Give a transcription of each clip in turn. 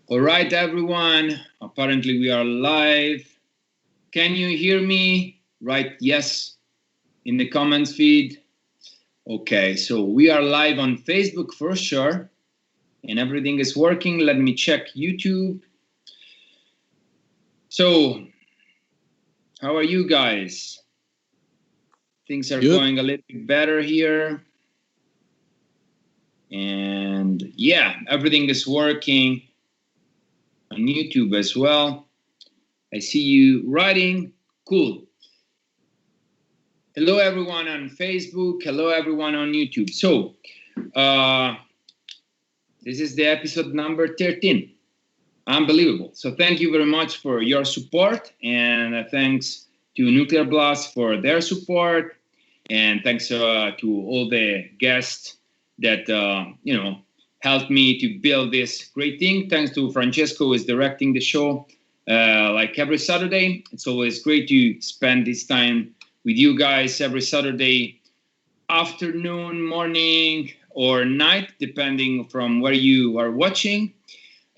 All right, everyone. Apparently, we are live. Can you hear me? Write yes in the comments feed. Okay, so we are live on Facebook for sure, and everything is working. Let me check YouTube. So, how are you guys? Things are going a little bit better here. And yeah, everything is working on YouTube as well. I see you writing. Cool. Hello, everyone on Facebook. Hello, everyone on YouTube. So, this is the episode number 13. Unbelievable. So, thank you very much for your support. And thanks to Nuclear Blast for their support. And thanks to all the guests that, helped me to build this great thing. Thanks to Francesco, who is directing the show like every Saturday. It's always great to spend this time with you guys every Saturday afternoon, morning, or night, depending from where you are watching.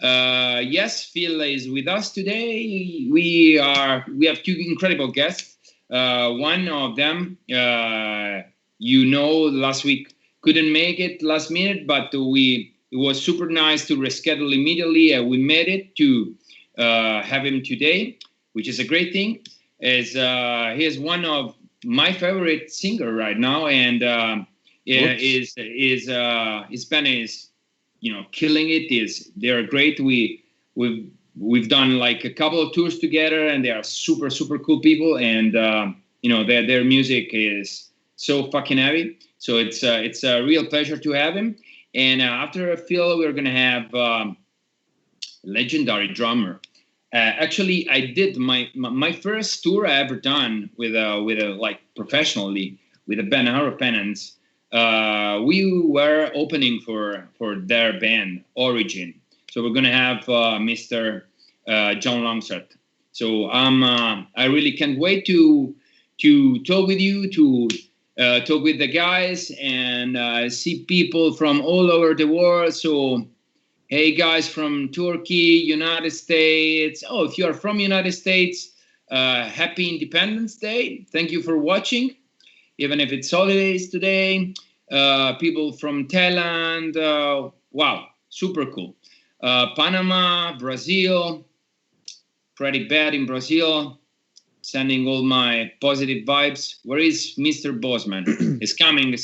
Yes, Phil is with us today. We have two incredible guests. One of them, last week couldn't make it last minute, but it was super nice to reschedule immediately. We made it to have him today, which is a great thing. He is one of my favorite singer right now, and his band is killing it. They're great. We've done like a couple of tours together, and they are super cool people, and their music is so fucking heavy. So it's a real pleasure to have him. And after Phil, we're gonna have legendary drummer. Actually, I did my first tour I ever done with a like professionally with a band, Our Penance. We were opening for their band Origin. So we're gonna have Mr. John Longstreth. So I really can't wait to talk with you, to talk with the guys, and see people from all over the world. So. Hey guys from Turkey, United States. Oh, if you are from United States, happy Independence Day. Thank you for watching, even if it's holidays today. People from Thailand, wow, super cool. Panama, Brazil, pretty bad in Brazil. Sending all my positive vibes. Where is Mr. Bozeman? It's coming.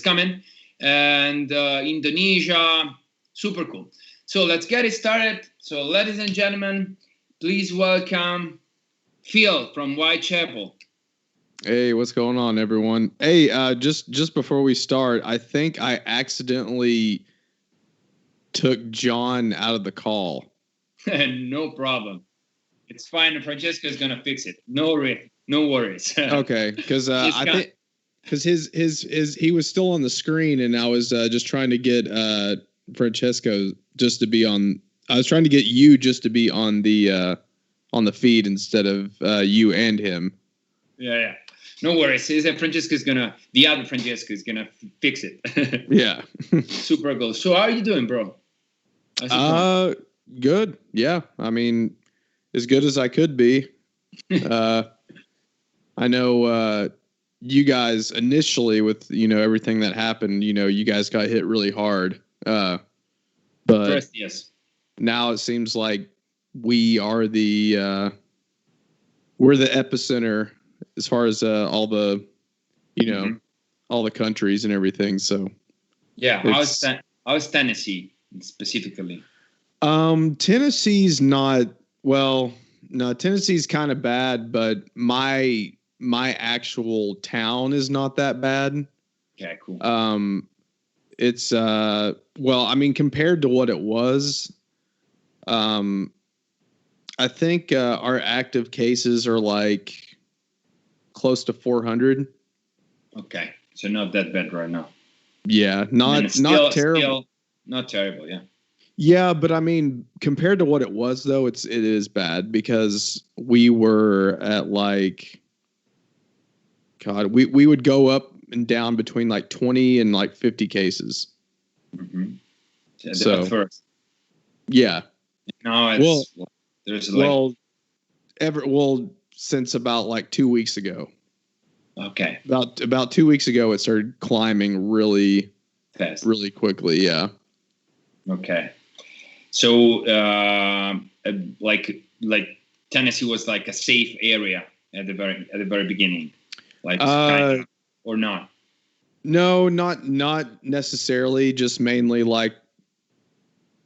And Indonesia, super cool. So let's get it started. So ladies and gentlemen, please welcome Phil from Whitechapel. Hey, what's going on, everyone? Hey, just before we start, I think I accidentally took John out of the call. No problem. It's fine. Francesco is gonna fix it. No worries. Okay, because I think because his he was still on the screen, and I was just trying to get Francesco just to be on. I was trying to get you just to be on the feed instead of you and him. Yeah. No worries. The other Francesco is gonna fix it. Yeah. Super cool. So how are you doing, bro? Good. Yeah. I mean, as good as I could be. I know you guys initially with everything that happened. You guys got hit really hard. But first, yes. Now it seems like we are we're the epicenter as far as all the all the countries and everything. So yeah, how's Tennessee specifically? Tennessee's not well. No, Tennessee's kind of bad, but my actual town is not that bad. Okay, cool. It's well, I mean, compared to what it was, I think our active cases are like close to 400. Okay, so not that bad right now. Yeah, not terrible. Not terrible, yeah. Yeah, but I mean, compared to what it was, though, it is bad because we were at like, God, we would go up and down between like 20 and like 50 cases. Mm-hmm. So at first. Yeah. Now it's there's like since about like 2 weeks ago. Okay. About 2 weeks ago, it started climbing really fast, really quickly. Yeah. Okay. So, like Tennessee was like a safe area at the very beginning, like kind of, or not? No, not necessarily. Just mainly like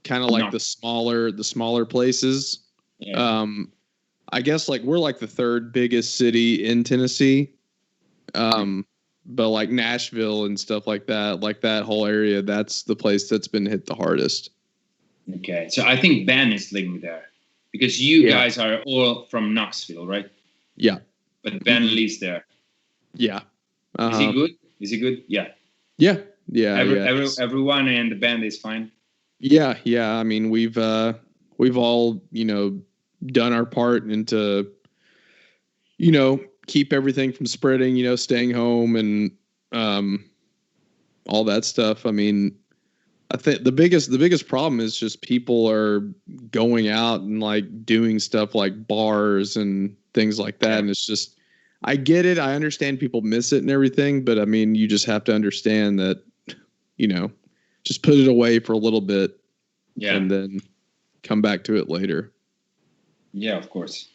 kind of like the smaller places. Yeah. I guess like we're like the third biggest city in Tennessee. But like Nashville and stuff like that whole area, that's the place that's been hit the hardest. Okay, so I think Ben is living there because you guys are all from Knoxville, right? Yeah. But Ben lives there. Yeah. Is he good? Is he good? Yeah. Yeah. Everyone in the band is fine. Yeah. I mean, we've all, done our part into, keep everything from spreading, staying home and all that stuff. I mean, I think the biggest problem is just people are going out and like doing stuff like bars and things like that. And it's just, I get it. I understand people miss it and everything, but I mean, you just have to understand that, just put it away for a little bit and then come back to it later. Yeah, of course.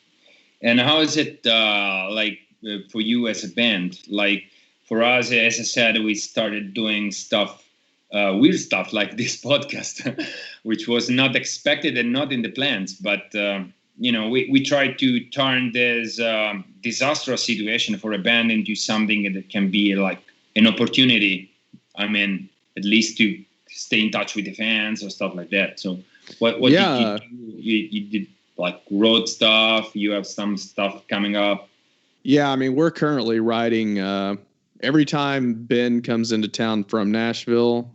And how is it for you as a band? Like for us, as I said, we started doing stuff, weird stuff like this podcast, which was not expected and not in the plans. But, we tried to turn this disastrous situation for a band into something that can be like an opportunity. I mean, at least to stay in touch with the fans or stuff like that. So what did you do? You did like road stuff. You have some stuff coming up. Yeah, I mean, we're currently writing. Every time Ben comes into town from Nashville,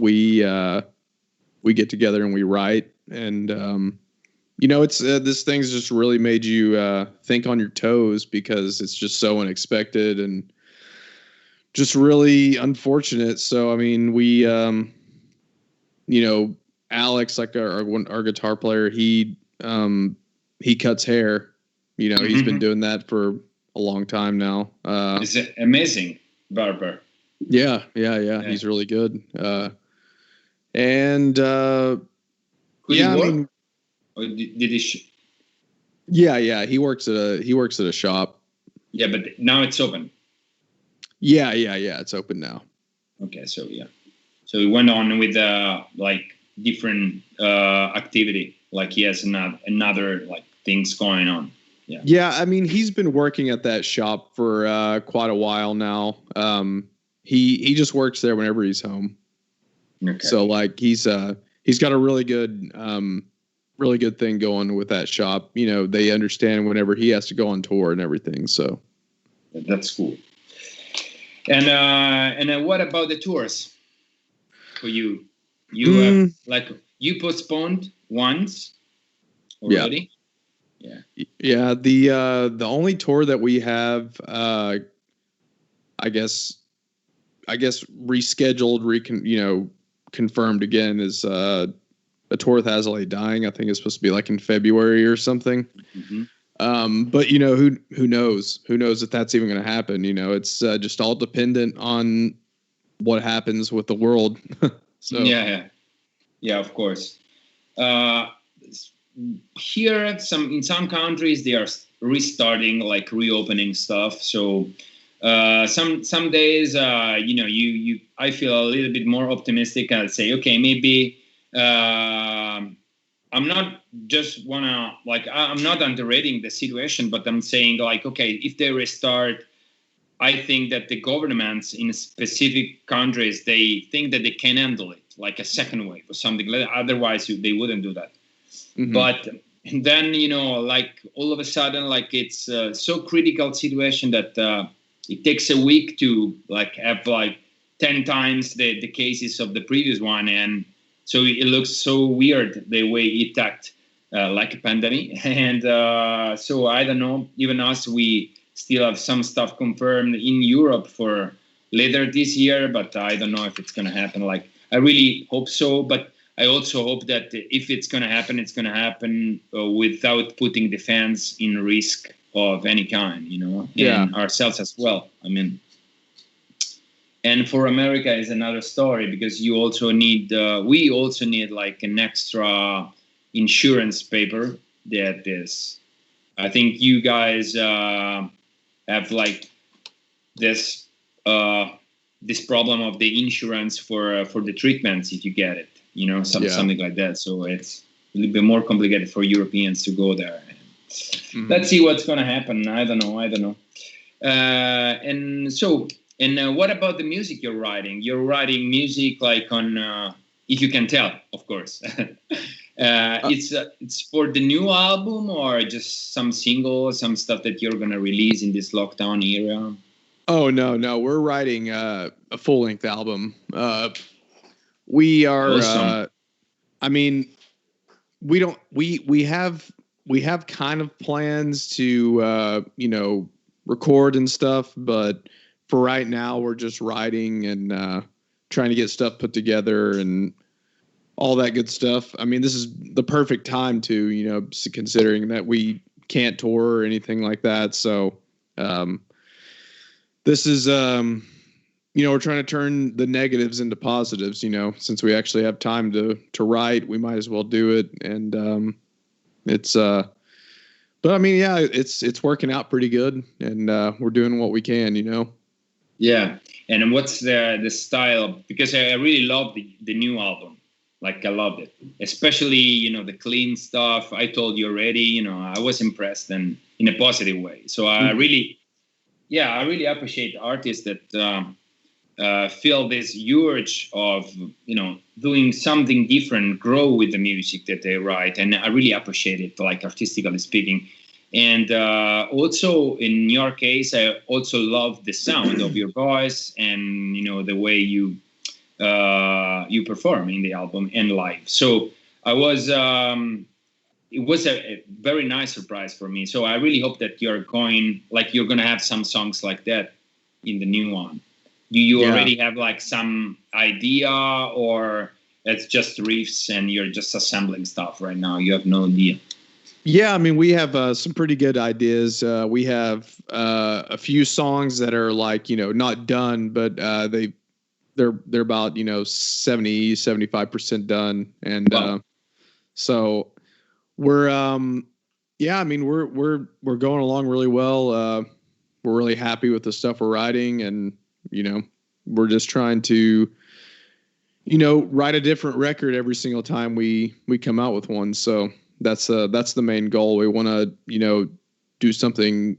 we get together and we write. And it's this thing's just really made you think on your toes because it's just so unexpected and just really unfortunate. So I mean, we Alex, like our guitar player, he cuts hair. He's been doing that for a long time now. It's an amazing barber. Yeah. He's really good. And I mean, or did he? Yeah. He works at a shop. Yeah, but now it's open. Yeah. It's open now. Okay, so we went on with like different activity. Like he has another like things going on. Yeah. I mean, he's been working at that shop for quite a while now. He just works there whenever he's home. Okay. So like he's got a really good thing going with that shop. They understand whenever he has to go on tour and everything. So that's cool. And what about the tours for you? You you postponed once already. Yeah. The only tour that we have, I guess rescheduled, confirmed again is a tour with Azalea Dying. I think it's supposed to be like in February or something. Mm-hmm. But who knows? Who knows if that's even going to happen? It's just all dependent on what happens with the world. So yeah, of course. Here, in some countries, they are restarting, like reopening stuff. So some days, I feel a little bit more optimistic. I'll say, okay, maybe I'm not just I'm not underrating the situation, but I'm saying like, okay, if they restart, I think that the governments in specific countries, they think that they can handle it, like a second wave or something like that. Otherwise, they wouldn't do that. Mm-hmm. But then, like all of a sudden, like it's so critical situation that it takes a week to like have like 10 times the cases of the previous one. And so it looks so weird the way it act like a pandemic. And so I don't know, even us, we still have some stuff confirmed in Europe for later this year, but I don't know if it's going to happen. Like, I really hope so, but I also hope that if it's going to happen, it's going to happen without putting the fans in risk of any kind, and ourselves as well. I mean, and for America is another story, because we also need like an extra insurance paper that is, I think you guys have like this problem of the insurance for the treatments if you get it, something like that. So it's a little bit more complicated for Europeans to go there. Mm-hmm. Let's see what's going to happen. I don't know. And what about the music you're writing? You're writing music like on, if you can tell, of course. It's for the new album, or just some singles, some stuff that you're going to release in this lockdown era? Oh, no. We're writing a full-length album. We are, awesome. I mean, we have kind of plans to, record and stuff, but for right now, we're just writing and trying to get stuff put together and all that good stuff. I mean, this is the perfect time to, considering that we can't tour or anything like that. So this is, we're trying to turn the negatives into positives, since we actually have time to write, we might as well do it. And but I mean, yeah, it's working out pretty good, and we're doing what we can, Yeah. And what's the style? Because I really love the new album. Like, I loved it, especially, the clean stuff. I told you already, I was impressed, and in a positive way. So I really appreciate artists that feel this urge of, doing something different, grow with the music that they write. And I really appreciate it, like, artistically speaking. And also in your case, I also love the sound of your voice and, the way you perform in the album and live. So I was, it was a very nice surprise for me. So I really hope that you're going to have some songs like that in the new one. Do you already have like some idea, or it's just riffs and you're just assembling stuff right now? You have no idea. Yeah, I mean, we have some pretty good ideas. We have a few songs that are like, not done, but they're about 70-75% done, and wow. So we're I mean, we're going along really well. We're really happy with the stuff we're writing, and we're just trying to write a different record every single time we come out with one. So that's the main goal. We want to do something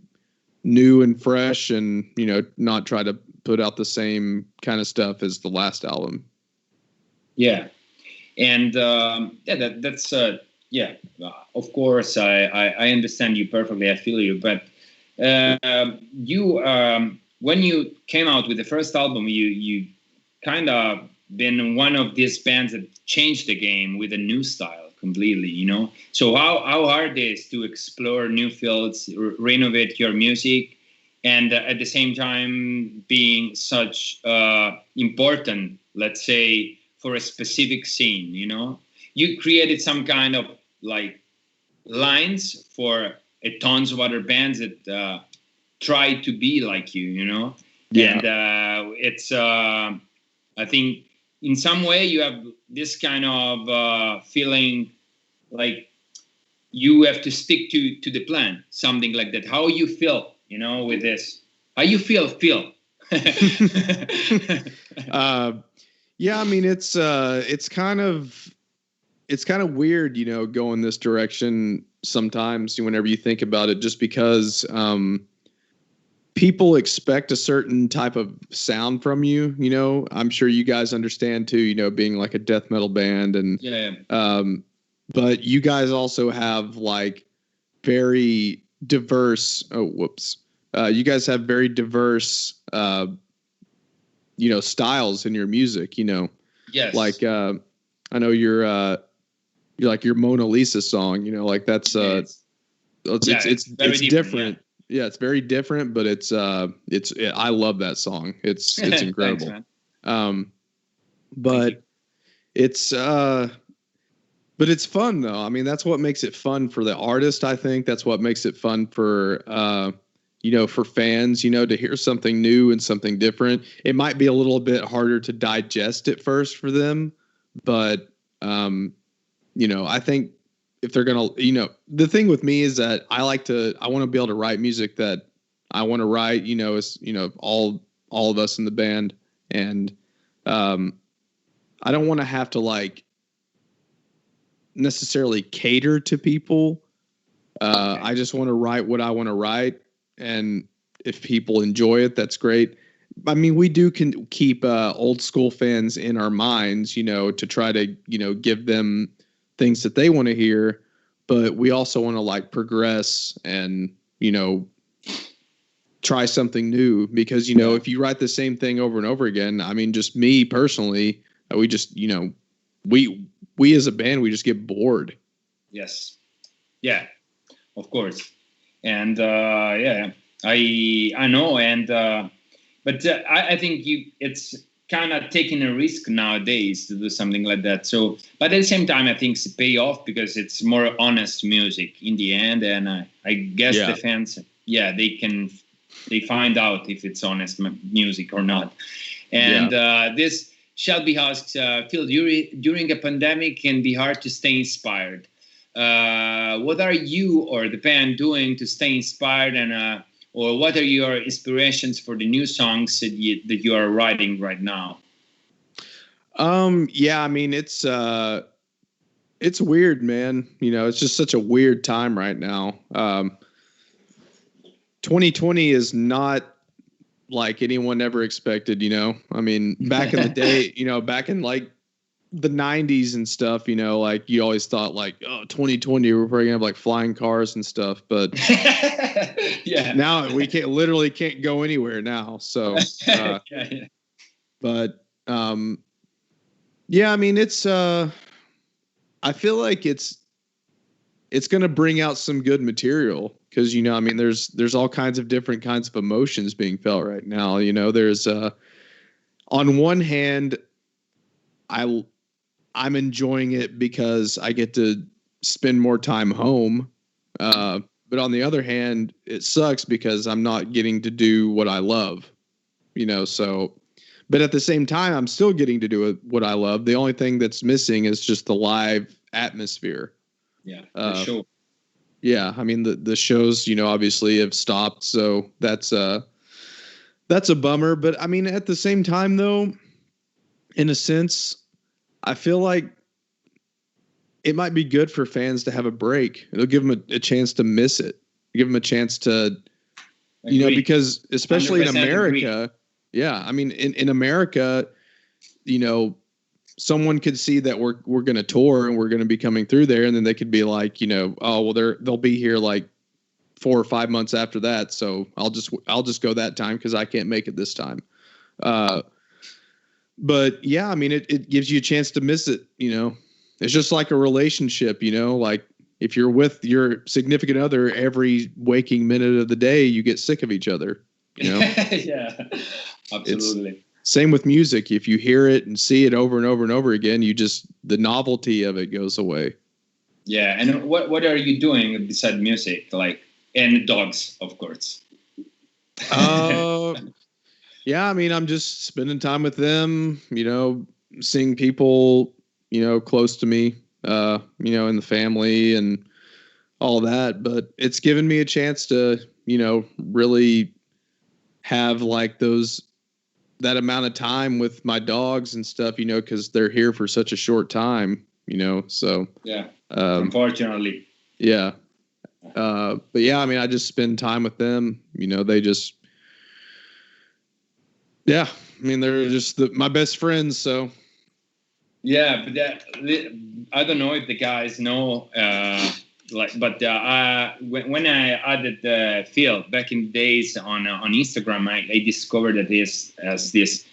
new and fresh, and not try to put out the same kind of stuff as the last album. Yeah. And that's of course I understand you perfectly. I feel you. But you when you came out with the first album, you kind of been one of these bands that changed the game with a new style completely, So how hard it is to explore new fields, renovate your music, and at the same time being such important, let's say, for a specific scene, You created some kind of like lines for tons of other bands that try to be like you, Yeah. And it's, I think, in some way you have this kind of feeling like you have to stick to the plan, something like that. How you feel, with this? How you feel, Phil? Yeah, I mean, it's kind of weird, going this direction sometimes whenever you think about it, just because people expect a certain type of sound from you. I'm sure you guys understand too, being like a death metal band, and but you guys also have like very diverse. You guys have very diverse, styles in your music. Yes. Like I know you're like your Mona Lisa song. Like that's it's different. Yeah, it's very different, but I love that song. It's incredible. Thanks, man. But it's But it's fun though. I mean, that's what makes it fun for the artist. I think that's what makes it fun for, for fans, to hear something new and something different. It might be a little bit harder to digest at first for them, but, I think if they're going to, the thing with me is that I want to be able to write music that I want to write, as, all of us in the band. And, I don't want to have to necessarily cater to people. I just want to write what I want to write. And if people enjoy it, that's great. I mean, we do keep old school fans in our minds, to try to, give them things that they want to hear. But we also want to progress and, try something new because, if you write the same thing over and over again, I mean, just me personally, we just, we as a band, we just get bored. Yes. Yeah, of course. And I know. And but I think it's kind of taking a risk nowadays to do something like that. So, but at the same time, I think it's pay off because it's more honest music in the end. And I guess the fans, they find out if it's honest music or not. And this Shelby asks, Phil, during a pandemic can be hard to stay inspired. What are you or the band doing to stay inspired, and or what are your inspirations for the new songs that you are writing right now? I mean, it's weird, man. It's just such a weird time right now. 2020 is not like anyone ever expected, I mean, back in the day, back in the 90s and stuff, you always thought 2020 we're probably gonna have flying cars and stuff, but now we can't go anywhere now. So but I mean, it's I feel like it's going to bring out some good material because, I mean, there's all kinds of different kinds of emotions being felt right now. There's on one hand, I'm enjoying it because I get to spend more time home. But on the other hand, it sucks because I'm not getting to do what I love, so, but at the same time, I'm still getting to do what I love. The only thing that's missing is just the live atmosphere. Yeah, for sure. Yeah, I mean the shows, obviously have stopped, so that's a bummer. But I mean, at the same time, though, in a sense, I feel like it might be good for fans to have a break. It'll give them a chance to miss it, give them a chance to, because especially in America, I mean, in America, someone could see that we're going to tour and we're going to be coming through there. And then they could be like, oh, well, they'll be here 4 or 5 months after that. So I'll just go that time, 'cause I can't make it this time. But yeah, I mean, it gives you a chance to miss it. It's just like a relationship, if you're with your significant other every waking minute of the day, you get sick of each other, Yeah, absolutely. Same with music. If you hear it and see it over and over and over again, the novelty of it goes away. Yeah. And what are you doing besides music? And dogs, of course. Yeah, I mean, I'm just spending time with them, seeing people, close to me, in the family and all that. But it's given me a chance to, really have that amount of time with my dogs and stuff, because they're here for such a short time, so. Yeah. Unfortunately. Yeah. But yeah, I mean, I just spend time with them, they just, I mean, they're just my best friends. So. Yeah. But I don't know if the guys know, but when I added Phil back in the days on Instagram, I discovered that he has this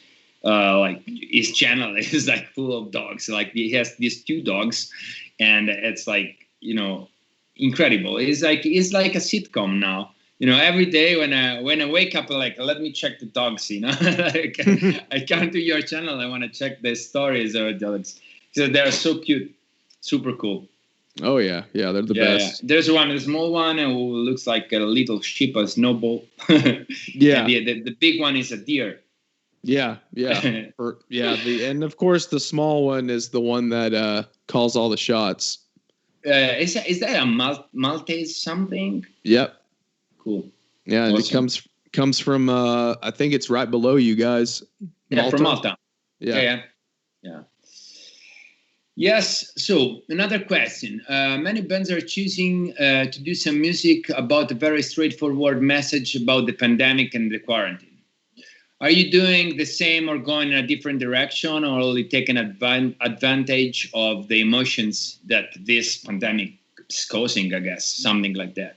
his channel is full of dogs. He has these 2 dogs, and it's incredible. It's like a sitcom now. Every day when I wake up, let me check the dogs. I come to your channel. I want to check the stories of dogs. So they're so cute. super cool. Oh yeah, they're the best. Yeah. There's one, a small one, who looks like a little sheep, a snowball. Yeah. And the big one is a deer. Yeah. And of course the small one is the one that calls all the shots. Is that a Maltese something? Yep. Cool. Yeah, and awesome. It comes from I think it's right below you guys. Malta. Yeah, from Malta. Yeah. Yes. So another question. Many bands are choosing to do some music about a very straightforward message about the pandemic and the quarantine. Are you doing the same or going in a different direction, or only taking advantage of the emotions that this pandemic is causing, I guess, something like that?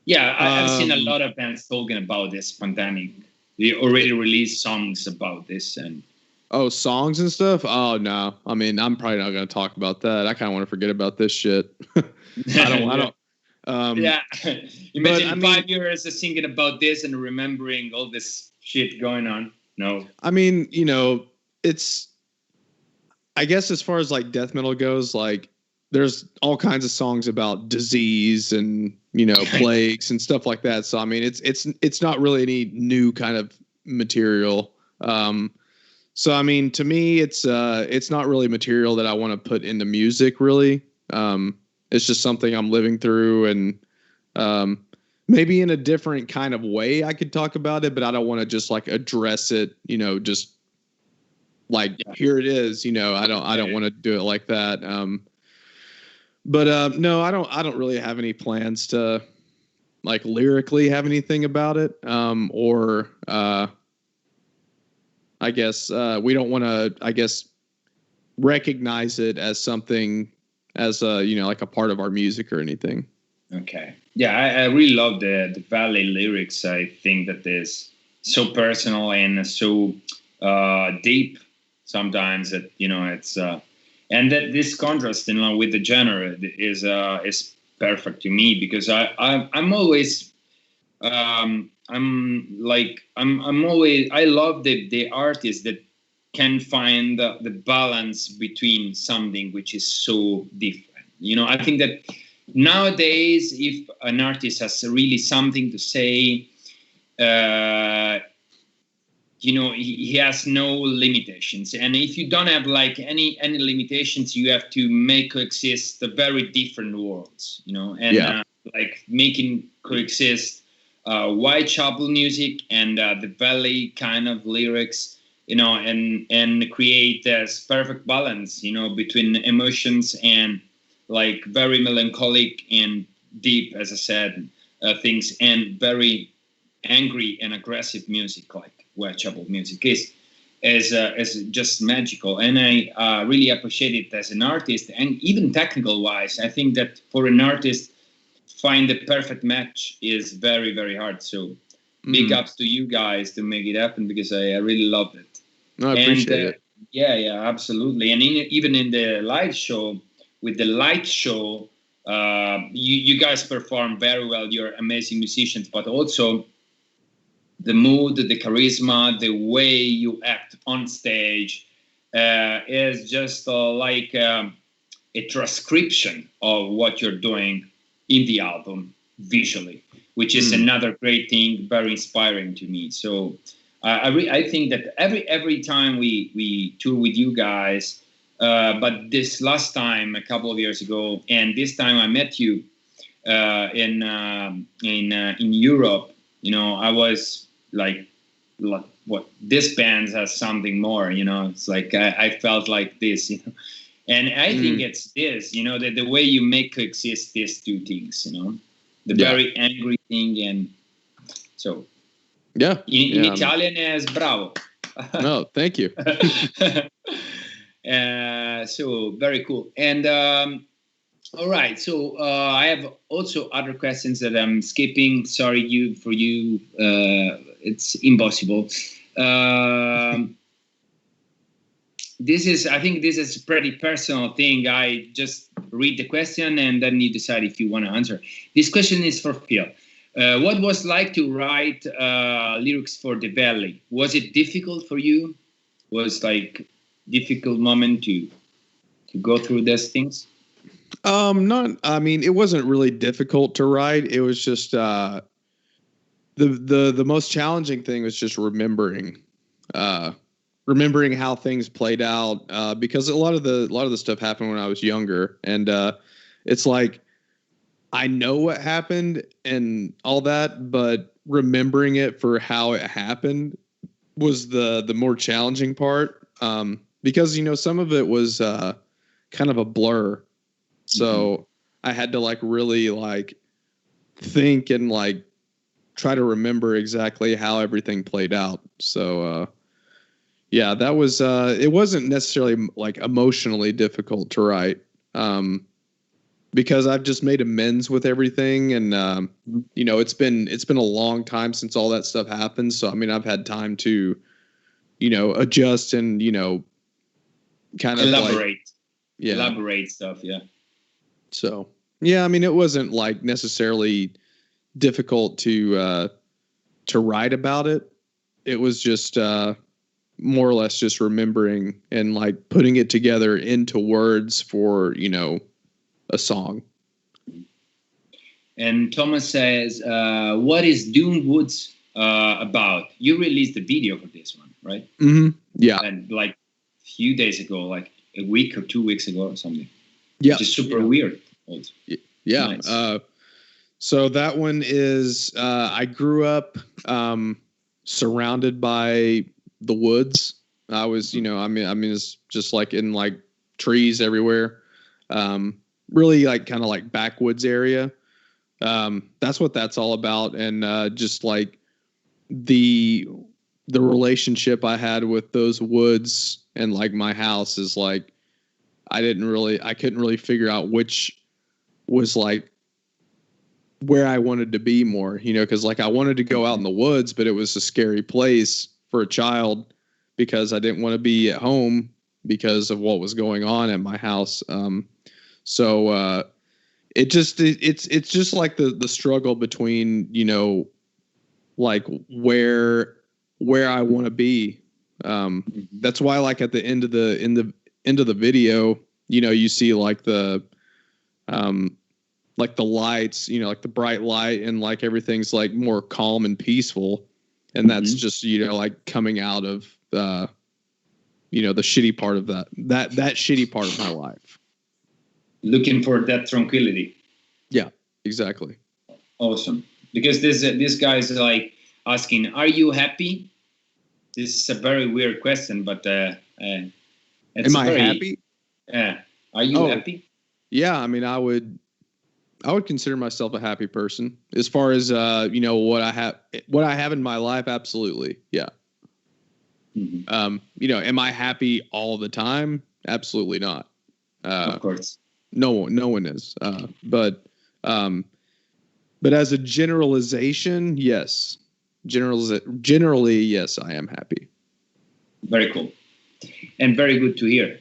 Yeah, I've seen a lot of bands talking about this pandemic. They already released songs about this. And songs and stuff? Oh, no. I mean, I'm probably not going to talk about that. I kind of want to forget about this shit. I don't. Yeah. Imagine 5 years singing about this and remembering all this shit going on. No. I mean, it's, I guess as far as like death metal goes, like there's all kinds of songs about disease and, plagues and stuff like that. So, I mean, it's not really any new kind of material. So, I mean, to me, it's not really material that I want to put into music, really. It's just something I'm living through, and maybe in a different kind of way I could talk about it, but I don't want to just like address it, just like here it is, I don't want to do it like that. But no, I don't really have any plans to like lyrically have anything about it, or I guess we don't want to, recognize it as something, as like a part of our music or anything. Okay. Yeah, I really love the Valley lyrics. I think that is so personal and so deep sometimes that, it's and that this contrast, with the genre is perfect to me, because I'm always I love the artists that can find the balance between something which is so different. I think that nowadays, if an artist has really something to say, he has no limitations. And if you don't have like any limitations, you have to make coexist the very different worlds, and like making coexist Whitechapel music and the Valley kind of lyrics, and create this perfect balance, between emotions and like very melancholic and deep, as I said, things, and very angry and aggressive music like Whitechapel music is just magical. And I really appreciate it as an artist, and even technical wise. I think that for an artist, find the perfect match is very, very hard. So big ups to you guys to make it happen, because I really loved it. No, I appreciate it. Yeah, absolutely. And even in the live show, with the light show, you guys perform very well. You're amazing musicians, but also the mood, the charisma, the way you act on stage is just like a transcription of what you're doing in the album visually, which is another great thing, very inspiring to me. So I think that every time we tour with you guys, but this last time a couple of years ago, and this time I met you in Europe, I was like, what, this band has something more, it's like I felt like this, and I think it's this, the way you make coexist these two things, the very angry thing, and so in Italian is bravo. No, thank you. So very cool. And all right, so I have also other questions that I'm skipping. Sorry, for you, it's impossible. I think this is a pretty personal thing. I just read the question and then you decide if you want to answer. This question is for Phil. What was like to write lyrics for The Valley? Was it difficult for you? Was like difficult moment to go through those things? Not. I mean, it wasn't really difficult to write. It was just the most challenging thing was just remembering how things played out, because a lot of the stuff happened when I was younger, and it's like I know what happened and all that, but remembering it for how it happened was the more challenging part, because some of it was kind of a blur. So I had to like really like think and like try to remember exactly how everything played out. So yeah, that was it wasn't necessarily like emotionally difficult to write, because I've just made amends with everything, and it's been a long time since all that stuff happened. So I mean, I've had time to adjust and kind of elaborate stuff. Yeah. So, yeah, I mean, it wasn't like necessarily difficult to write about it. It was just more or less just remembering and like putting it together into words for, a song. And Thomas says, what is Dune Woods about? You released the video for this one, right? Mm-hmm. Yeah. And like a few days ago, like a week or 2 weeks ago or something. Yeah. Which is super weird. Yeah. Nice. So that one is, I grew up surrounded by the woods. I was, I mean, it's just like in like trees everywhere. Really like kind of like backwoods area. That's what that's all about. And just like the relationship I had with those woods and like my house is like, I couldn't really figure out which was like where I wanted to be more, because like I wanted to go out in the woods, but it was a scary place for a child because I didn't want to be at home because of what was going on at my house. So it's just like the struggle between, like where I want to be. That's why like at the end of the video, you see like the lights, like the bright light, and like everything's like more calm and peaceful. And that's just, like coming out of the shitty part of that shitty part of my life. Looking for that tranquility. Yeah, exactly. Awesome. Because this guy is like asking, are you happy? This is a very weird question, but am I happy? Yeah. Are you happy? Yeah, I mean, I would consider myself a happy person as far as what I have in my life. Absolutely, yeah. Mm-hmm. Am I happy all the time? Absolutely not. Of course, no one is. But as a generalization, yes. Generally, yes, I am happy. Very cool, and very good to hear.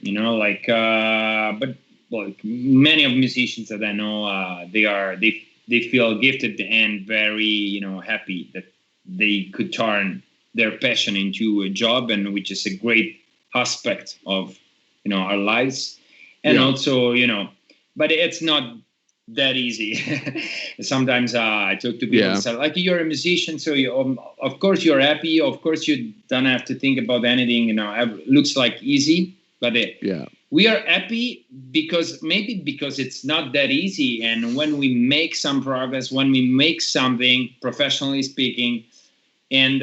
But. Like many of musicians that I know, they feel gifted and very happy that they could turn their passion into a job, and which is a great aspect of our lives. And also but it's not that easy. Sometimes I talk to people and say, like, you're a musician, so of course you're happy. Of course you don't have to think about anything. It looks like easy, but we are happy because it's not that easy. And when we make some progress, when we make something, professionally speaking, and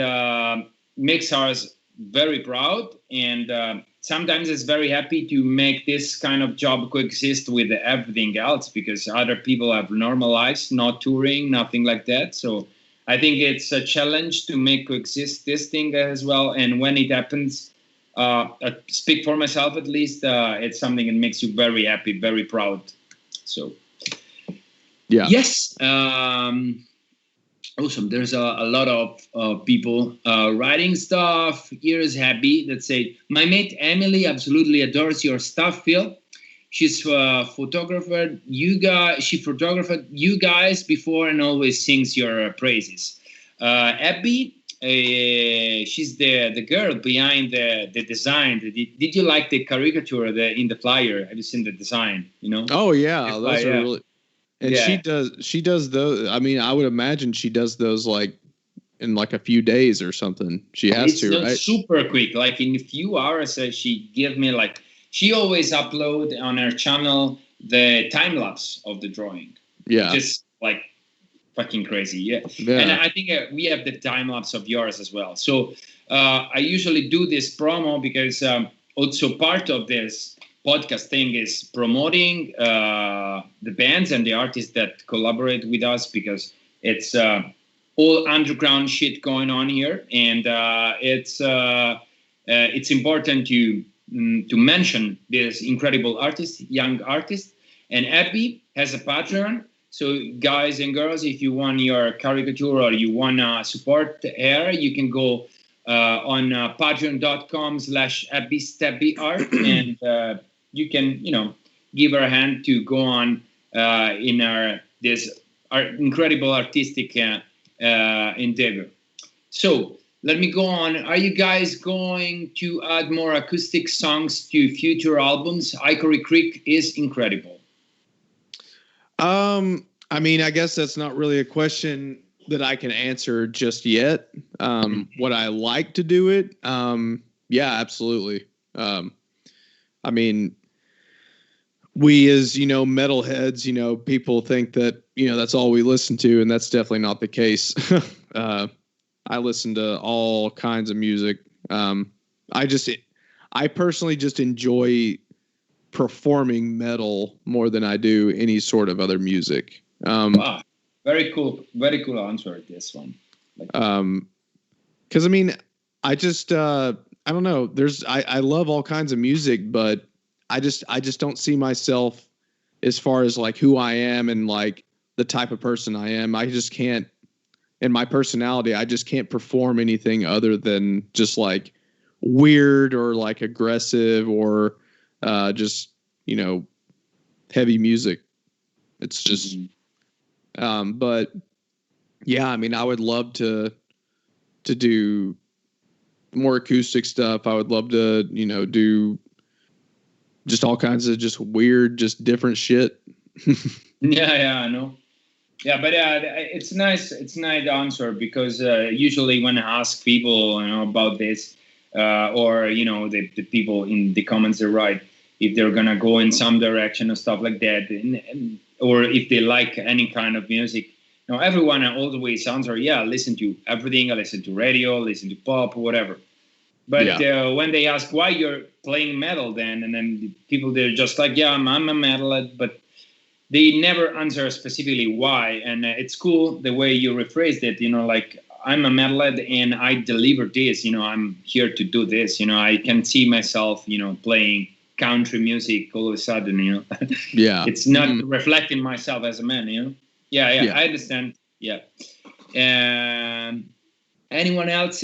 makes us very proud. And sometimes it's very happy to make this kind of job coexist with everything else, because other people have normal lives, not touring, nothing like that. So I think it's a challenge to make coexist this thing as well. And when it happens, I speak for myself at least, it's something that makes you very happy, very proud. So yes, awesome. There's a lot of people writing stuff. Here's Happy that say, my mate Emily absolutely adores your stuff, Phil. She's photographed you guys before and always sings your praises. Abby she's the girl behind the design. Did you like the caricature in the flyer? Have you seen the design? Oh yeah, those are really. And yeah. she does those. I mean, I would imagine she does those like in like a few days or something. She has It's to, not right? super quick. Like in a few hours, she give me like she always upload on her channel the time lapse of the drawing. Yeah, Just like fucking crazy. Yeah. And I think we have the time lapse of yours as well. So I usually do this promo because also part of this podcast thing is promoting the bands and the artists that collaborate with us, because it's all underground shit going on here, and it's important to mention this incredible artist, young artist. And Abby has a Patreon. So guys and girls, if you want your caricature or you want to support her, you can go on patreon.com/AbbyStabbyArt, and you can, give her a hand to go on in our incredible artistic endeavor. So let me go on. Are you guys going to add more acoustic songs to future albums? Ivory Creek is incredible. I mean, I guess that's not really a question that I can answer just yet. Would I like to do it? Yeah, absolutely. I mean, we as, metalheads, people think that, that's all we listen to, and that's definitely not the case. I listen to all kinds of music. I personally just enjoy performing metal more than I do any sort of other music. Wow. Very cool answer, this one. Because I mean, I just I don't know. I love all kinds of music, but I just don't see myself as far as like who I am and like the type of person I am. I just can't, in my personality, I just can't perform anything other than just like weird or like aggressive or just, heavy music. It's just, but yeah, I mean, I would love to do more acoustic stuff. I would love to, do just all kinds of just weird, just different shit. Yeah, I know. Yeah, but it's nice. It's a nice answer, because usually when I ask people, about this, or the people in the comments they write, if they're gonna go in some direction or stuff like that, or if they like any kind of music, everyone always answer, yeah, I listen to everything. I listen to radio, listen to pop, whatever. But when they ask why you're playing metal, and then the people, they're just like, yeah, I'm a metalhead, but they never answer specifically why. And it's cool the way you rephrased it, like, I'm a metalhead and I deliver this, I'm here to do this, I can see myself, playing country music all of a sudden, Yeah. It's not reflecting myself as a man, Yeah, I understand. Yeah. Anyone else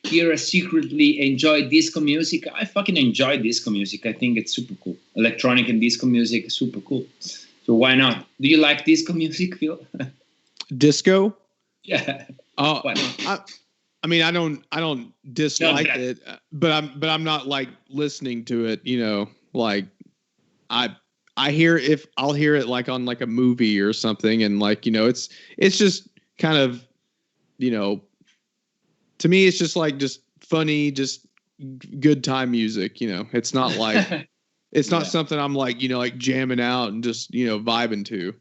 here secretly enjoy disco music? I fucking enjoy disco music. I think it's super cool. Electronic and disco music is super cool. So why not? Do you like disco music, Phil? Disco? Yeah. Oh, I mean, I don't dislike it, but I'm not like listening to it. Like I'll hear it like on like a movie or something, and like it's just kind of to me it's just like just funny, just good time music. It's not like. It's not something I'm like, like jamming out and just, vibing to.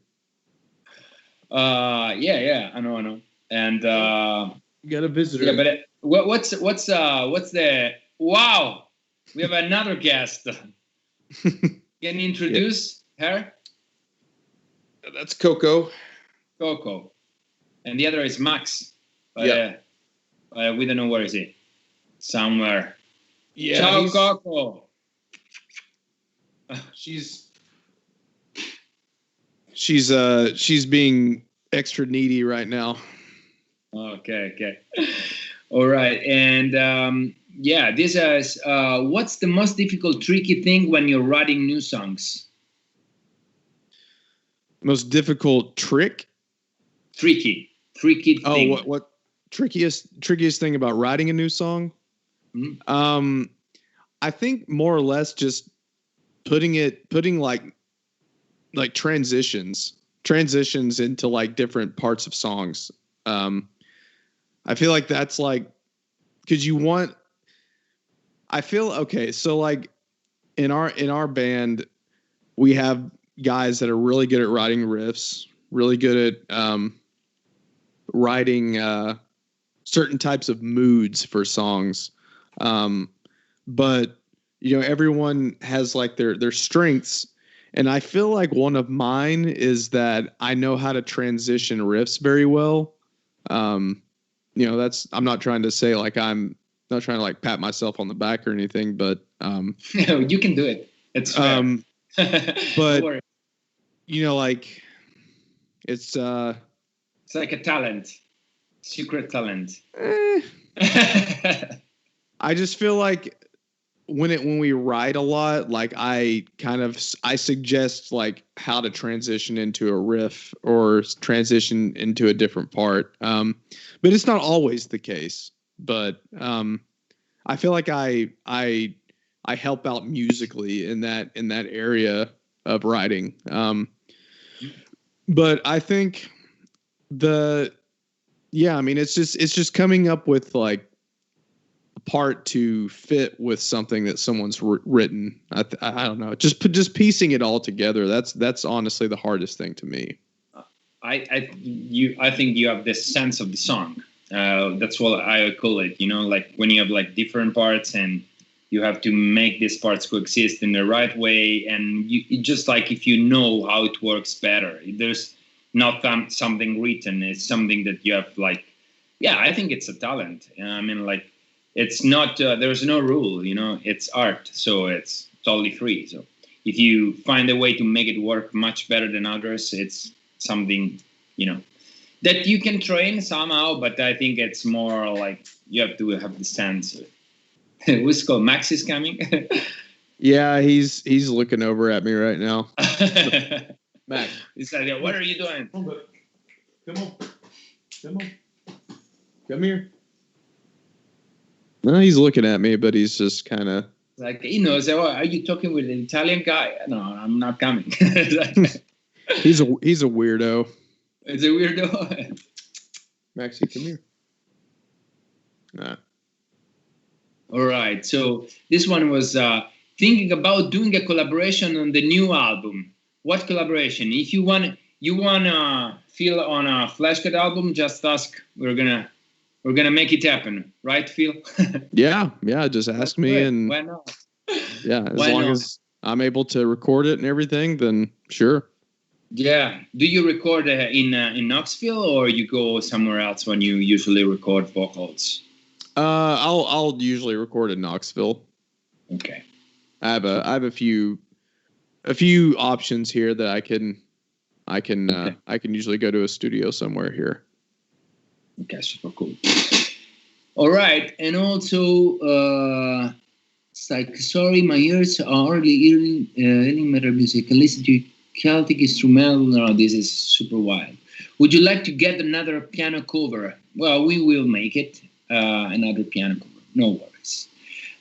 Yeah, I know. And you got a visitor. Yeah, but what's the wow? We have another guest. Can you introduce her? That's Coco. Coco, and the other is Max. We don't know where is he. Somewhere. Yeah. Ciao, Coco. She's being extra needy right now. Okay. All right. And this is what's the most difficult, tricky thing when you're writing new songs? Most difficult trick? Tricky thing. What trickiest thing about writing a new song. Mm-hmm. I think more or less just putting like transitions into like different parts of songs. I feel like that's like, cause so like in our band, we have guys that are really good at writing riffs, really good at, writing, certain types of moods for songs. But everyone has like their strengths. And I feel like one of mine is that I know how to transition riffs very well. I'm not trying to say like I'm not trying to like pat myself on the back or anything, but no, you can do it. It's fair. But like it's like a talent, secret talent. I just feel like when we write a lot, like I suggest like how to transition into a riff or transition into a different part. But it's not always the case. But I feel like I help out musically in that area of writing. But I think it's just coming up with like part to fit with something that someone's written. I don't know. Just piecing it all together. That's honestly the hardest thing to me. I think you have this sense of the song. That's what I call it. Like when you have like different parts and you have to make these parts coexist in the right way. And you just like if you know how it works better. There's not something written. It's something that you have like. Yeah, I think it's a talent. I mean, like. It's not, there's no rule, it's art. So it's totally free. So if you find a way to make it work much better than others, it's something, that you can train somehow. But I think it's more like you have to have the sense. Who's called? Max is coming. Yeah, he's looking over at me right now. Max. He's like, what are you doing? Come on. Come here. No, he's looking at me, but he's just kind of like, are you talking with an Italian guy? No, I'm not coming. He's a weirdo. It's a weirdo. Maxie, come here. Nah. All right. So this one was thinking about doing a collaboration on the new album. What collaboration? If you want Phil on a FLESHGOD album, just ask. We're gonna make it happen, right, Phil? Yeah. Just ask me, and why not? Yeah, as long as I'm able to record it and everything, then sure. Yeah. Do you record in Knoxville, or you go somewhere else when you usually record vocals? I'll usually record in Knoxville. Okay. I have a few options here that I can usually go to a studio somewhere here. Okay, super cool. All right, and also, it's like, sorry, my ears are already hearing metal music. I listen to Celtic instrumental. No, this is super wild. Would you like to get another piano cover? Well, we will make it another piano cover. No worries.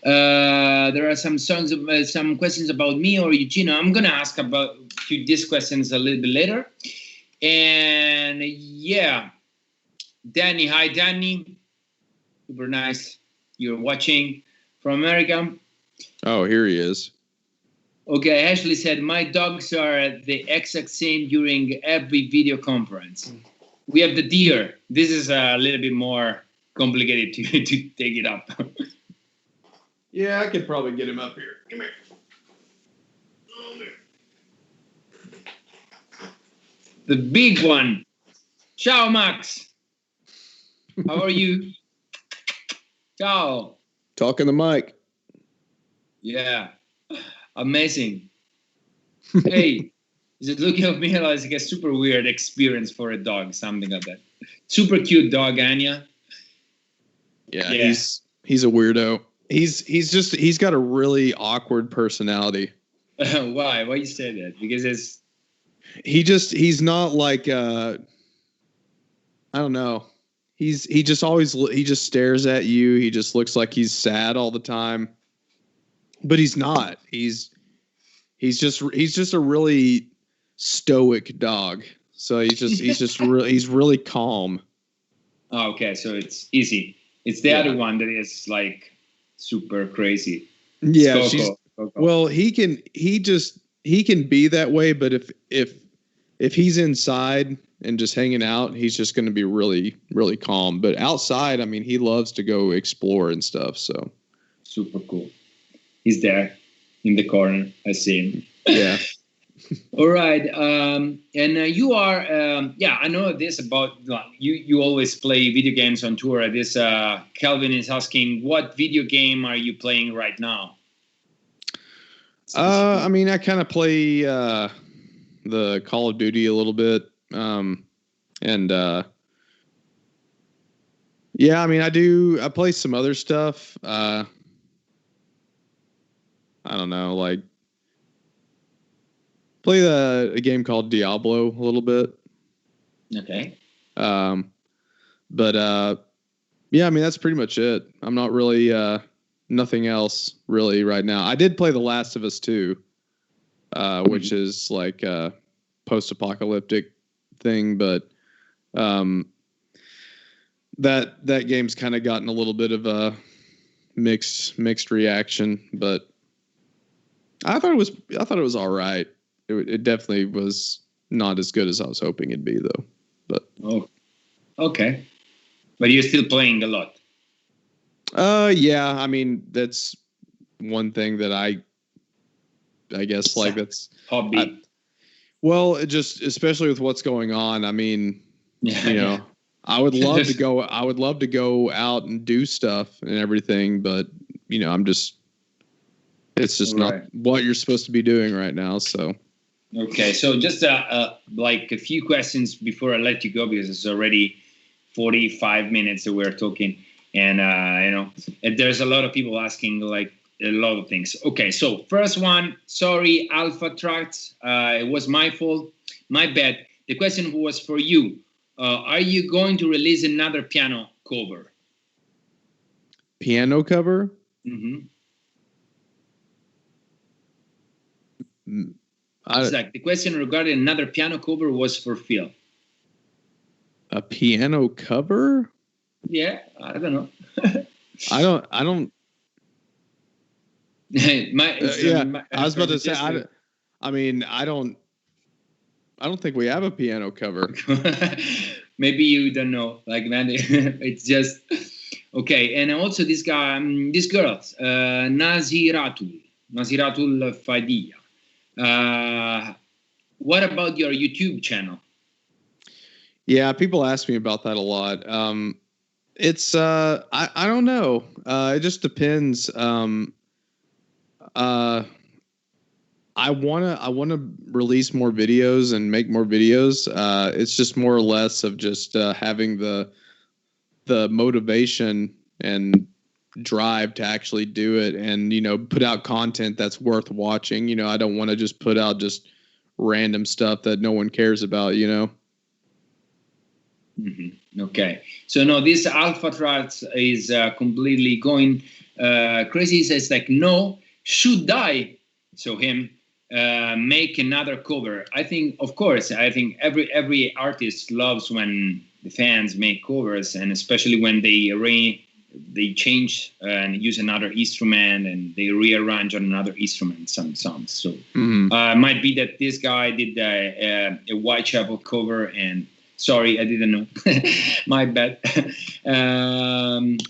There are some songs, some questions about me or Eugenio. I'm gonna ask about these questions a little bit later. And yeah. Danny, hi Danny, super nice. You're watching from America. Oh, here he is. Okay, Ashley said my dogs are the exact same during every video conference. We have the deer. This is a little bit more complicated to take it up. Yeah, I could probably get him up here. Come here. The big one. Ciao, Max. How are you? Ciao. Talking the mic. Yeah. Amazing. Hey, is it looking at me like a super weird experience for a dog, something like that? Super cute dog, Anya. Yeah. He's a weirdo. He's got a really awkward personality. Why? Why you say that? Because he's not like I don't know. he just stares at you. He just looks like he's sad all the time, but he's not. He's just a really stoic dog. So he's really calm. Oh, okay, so it's easy. It's the other one that is like super crazy. Yeah, Coco. Well, he can be that way, but if he's inside and just hanging out, he's just going to be really, really calm. But outside, I mean, he loves to go explore and stuff. So super cool. He's there in the corner. I see him. Yeah. All right. And you are, I know this about you always play video games on tour. This Calvin is asking, what video game are you playing right now? I mean, I kind of play the Call of Duty a little bit. I mean, I play some other stuff. I don't know, like play a game called Diablo a little bit. Okay. I mean, that's pretty much it. I'm not really, nothing else really right now. I did play The Last of Us 2, which is like a post-apocalyptic thing, but that game's kind of gotten a little bit of a mixed reaction, but I thought it was all right. It definitely was not as good as I was hoping it'd be, though. But okay. But you're still playing a lot. Yeah. I mean, that's one thing that I guess like that's hobby. Well, just especially with what's going on. I mean, I would love to go. I would love to go out and do stuff and everything, but it's just not what you're supposed to be doing right now. So. Okay, so just like a few questions before I let you go, because it's already 45 minutes that we're talking, and there's a lot of people asking like a lot of things. Okay, so first one, sorry, Alpha Tracks, it was my fault, my bad. The question was for you. Are you going to release another piano cover? Piano cover? Mm-hmm. It's like the question regarding another piano cover was for Phil. A piano cover? Yeah, I don't know. I don't. I was about to say. I mean, I don't think we have a piano cover. Maybe you don't know. Like, man, it's just okay. And also this girl, Naziratul Fadia. What about your YouTube channel? Yeah, people ask me about that a lot. It's I don't know. It just depends. I wanna release more videos and make more videos. It's just more or less of just having the motivation and drive to actually do it and put out content that's worth watching. I don't want to just put out just random stuff that no one cares about. Mm-hmm. Okay, so no, this Alphatraz is completely going crazy. He says like, no, should I make another cover? I think, of course, every artist loves when the fans make covers, and especially when they change and use another instrument and they rearrange on another instrument some songs. So might be that this guy did a Whitechapel cover, and sorry, I didn't know. My bad.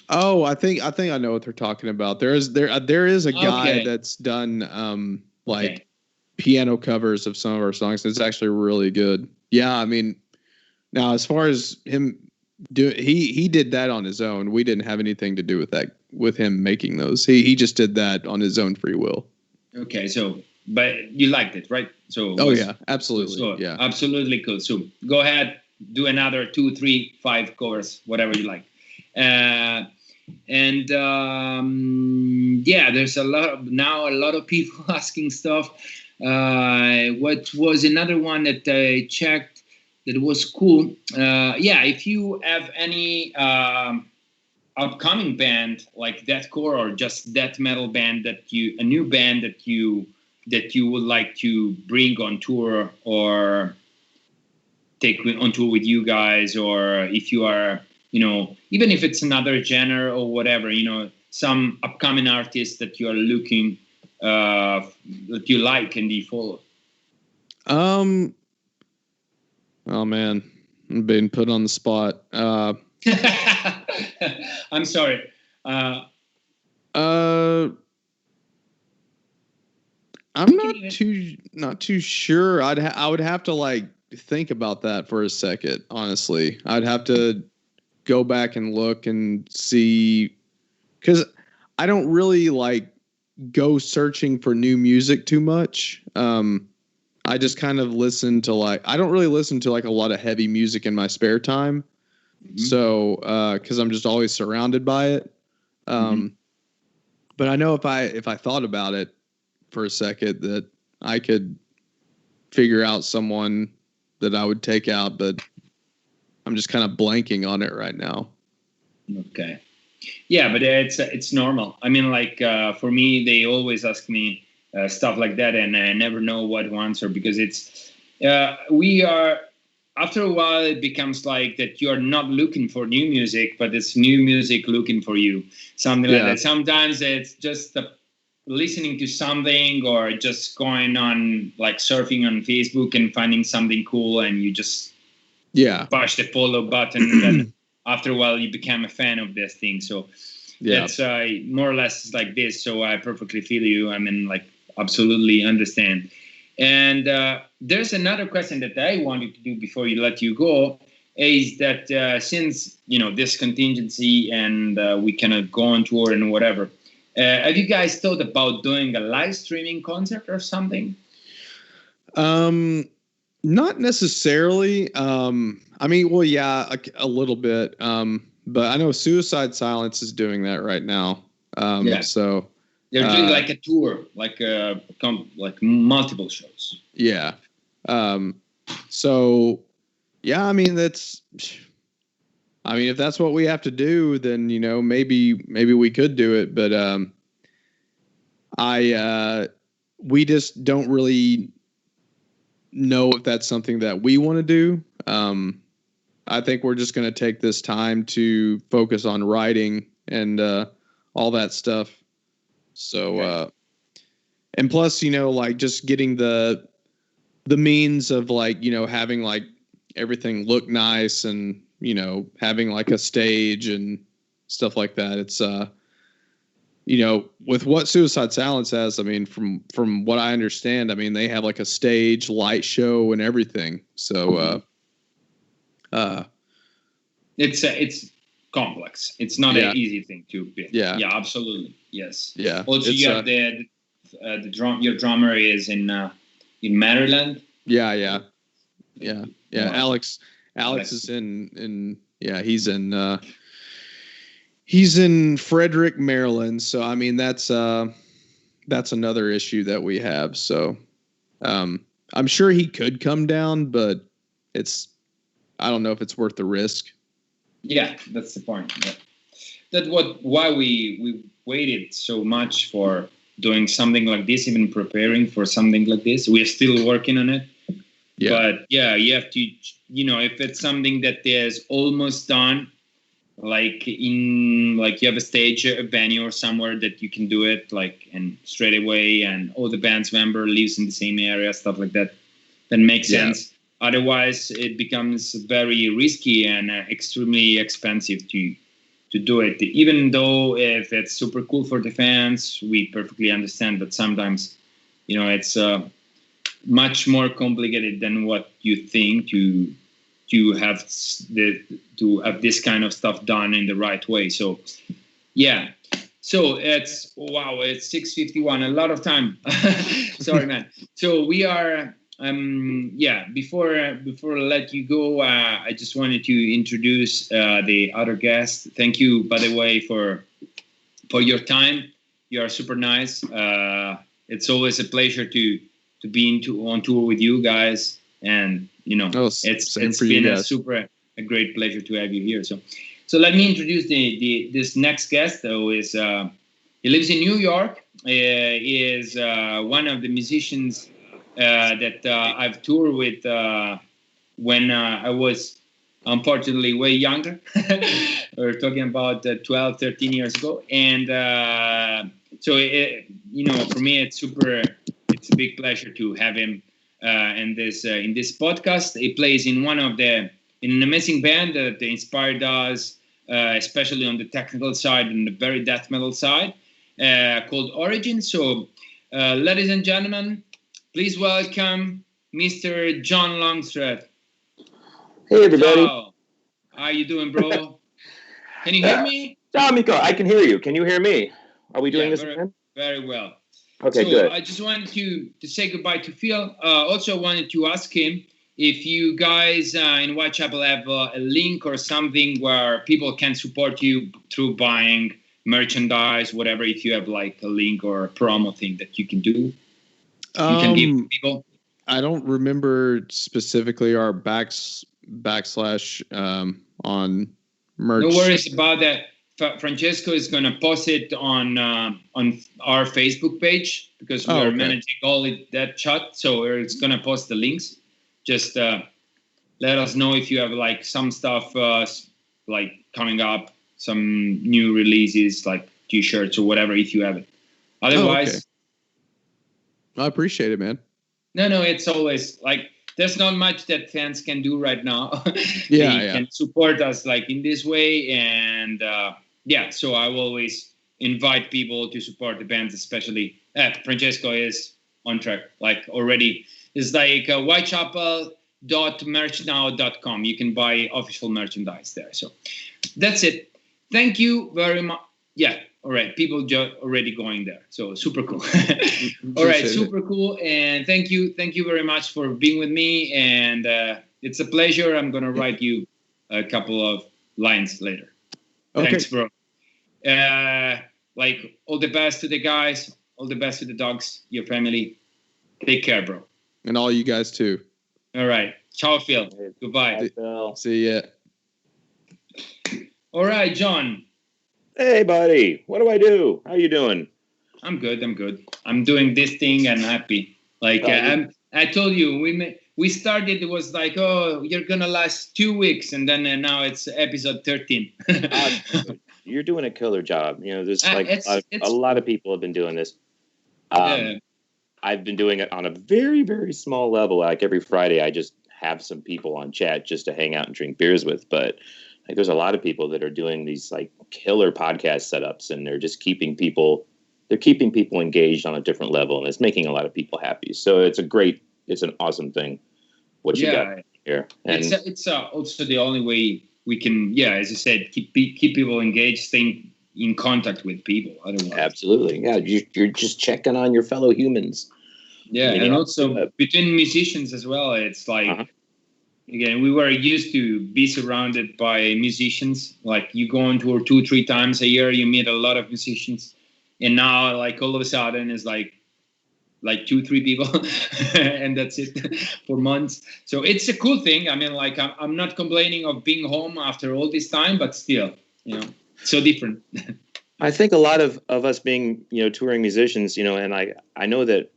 I think I know what they're talking about. There is a guy that's done piano covers of some of our songs. It's actually really good. Yeah, I mean, now as far as him. He did that on his own. We didn't have anything to do with that, with him making those. He just did that on his own free will. Okay, so but you liked it, right? So yeah, absolutely. So, yeah, absolutely cool. So go ahead, do another 2, 3, 5 covers, whatever you like. There's a lot of people asking stuff. What was another one that I checked? that was cool. Yeah, if you have any upcoming band like deathcore or just death metal band a new band that you would like to bring on tour or take on tour with you guys, or if you are, even if it's another genre or whatever, some upcoming artists that you are looking that you like and you follow. Oh man, I'm being put on the spot. I'm sorry. I'm not too sure. I would have to like think about that for a second. Honestly, I'd have to go back and look and see, because I don't really like go searching for new music too much. I just kind of listen to I don't really listen to like a lot of heavy music in my spare time. Mm-hmm. So, cause I'm just always surrounded by it. But I know if I thought about it for a second that I could figure out someone that I would take out, but I'm just kind of blanking on it right now. Okay. Yeah, but it's normal. I mean, like, for me, they always ask me stuff like that, and I never know what to answer, because it's we are, after a while it becomes like that you are not looking for new music, but it's new music looking for you, something like that. Sometimes it's just listening to something, or just going on like surfing on Facebook and finding something cool, and you just push the follow button, and then after a while you become a fan of this thing. So that's more or less like this. So I perfectly feel you. I mean, like, absolutely understand. And there's another question that I wanted to do before you let you go, is that since this contingency and we cannot go on tour and whatever, have you guys thought about doing a live streaming concert or something? Not necessarily. I mean, well, yeah, a little bit. But I know Suicide Silence is doing that right now. So they're doing like a tour, like multiple shows. Yeah. So yeah, I mean, if that's what we have to do, then, maybe we could do it. But, we just don't really know if that's something that we want to do. I think we're just going to take this time to focus on writing and all that stuff. So, and plus, like just getting the means of like, having like everything look nice and, having like a stage and stuff like that. It's, with what Suicide Silence has, I mean, from what I understand, I mean, they have like a stage, light show, and everything. So, it's complex. It's not an easy thing to build. Yeah, absolutely. Yes. Yeah. Also, you have the drum. Your drummer is in Maryland. Yeah. Alex is in he's in Frederick, Maryland. So I mean that's another issue that we have. So I'm sure he could come down, but I don't know if it's worth the risk. Yeah, that's the point. Yeah. That's why we waited so much for doing something like this, even preparing for something like this. We are still working on it. Yeah. But yeah, you have to, if it's something that is almost done, like you have a stage, a venue or somewhere that you can do it and straight away, and all the band's member lives in the same area, stuff like that, then makes sense. Otherwise, it becomes very risky and extremely expensive to do it. Even though if it's super cool for the fans, we perfectly understand. But sometimes, it's much more complicated than what you think to have this kind of stuff done in the right way. So, yeah. So it's 6:51. A lot of time. Sorry, man. So we are. Before I let you go, I just wanted to introduce the other guest. Thank you, by the way, for your time. You are super nice. It's always a pleasure to be on tour with you guys, and it's been a great pleasure to have you here. So let me introduce this next guest, though. He lives in New York. He is one of the musicians that I've toured with when I was unfortunately way younger. We're talking about 12, 13 years ago. And so, for me, it's a big pleasure to have him in this podcast. He plays in an amazing band that inspired us, especially on the technical side and the very death metal side, called Origin. So, ladies and gentlemen, please welcome Mr. John Longstreth. Hey, everybody. How are you doing, bro? Can you hear me? Miko, I can hear you. Can you hear me? Are we doing this again? Very well. Okay, good. I just wanted to say goodbye to Phil. Also wanted to ask him if you guys in Whitechapel have a link or something where people can support you through buying merchandise, whatever, if you have like a link or a promo thing that you can do. You can give people. I don't remember specifically our / on merch. No worries about that. Francesco is going to post it on our Facebook page because we are managing all that chat. So it's going to post the links. Just let us know if you have like some stuff like coming up, some new releases like T-shirts or whatever if you have it. Otherwise, I appreciate it, man. No, it's always like there's not much that fans can do right now. They can support us like in this way, and so I will always invite people to support the bands, especially Francesco is on track, like already. It's like whitechapel.merchnow.com. You can buy official merchandise there. So that's it. Thank you very much. Yeah. All right. People already going there. So super cool. All right. Super cool. And thank you very much for being with me. And it's a pleasure. I'm going to write you a couple of lines later. Okay. Thanks, bro. Like all the best to the guys, all the best to the dogs, your family. Take care, bro. And all you guys too. All right. Ciao, Phil. Goodbye. Bye, Phil. See ya. All right, John. Hey, buddy. What do I do? How you doing? I'm good. I'm doing this thing and happy. Like I told you, we started. It was like, oh, you're gonna last 2 weeks, and then now it's episode 13. You're doing a killer job. There's like a lot of people have been doing this. I've been doing it on a very, very small level. Like every Friday, I just have some people on chat just to hang out and drink beers with. But like, there's a lot of people that are doing these like killer podcast setups, and they're just keeping people engaged on a different level, and it's making a lot of people happy. So it's an awesome thing. What you got here? And it's also the only way we can, as I said, keep people engaged, staying in contact with people. Otherwise, absolutely, you're just checking on your fellow humans. Yeah, and also between musicians as well. It's like again, we were used to be surrounded by musicians. Like you go on tour 2-3 times a year, you meet a lot of musicians, and now like all of a sudden it's like 2-3 people, and that's it for months. So it's a cool thing. I mean, like I'm not complaining of being home after all this time, but still, so different. I think a lot of us being, touring musicians, and I know that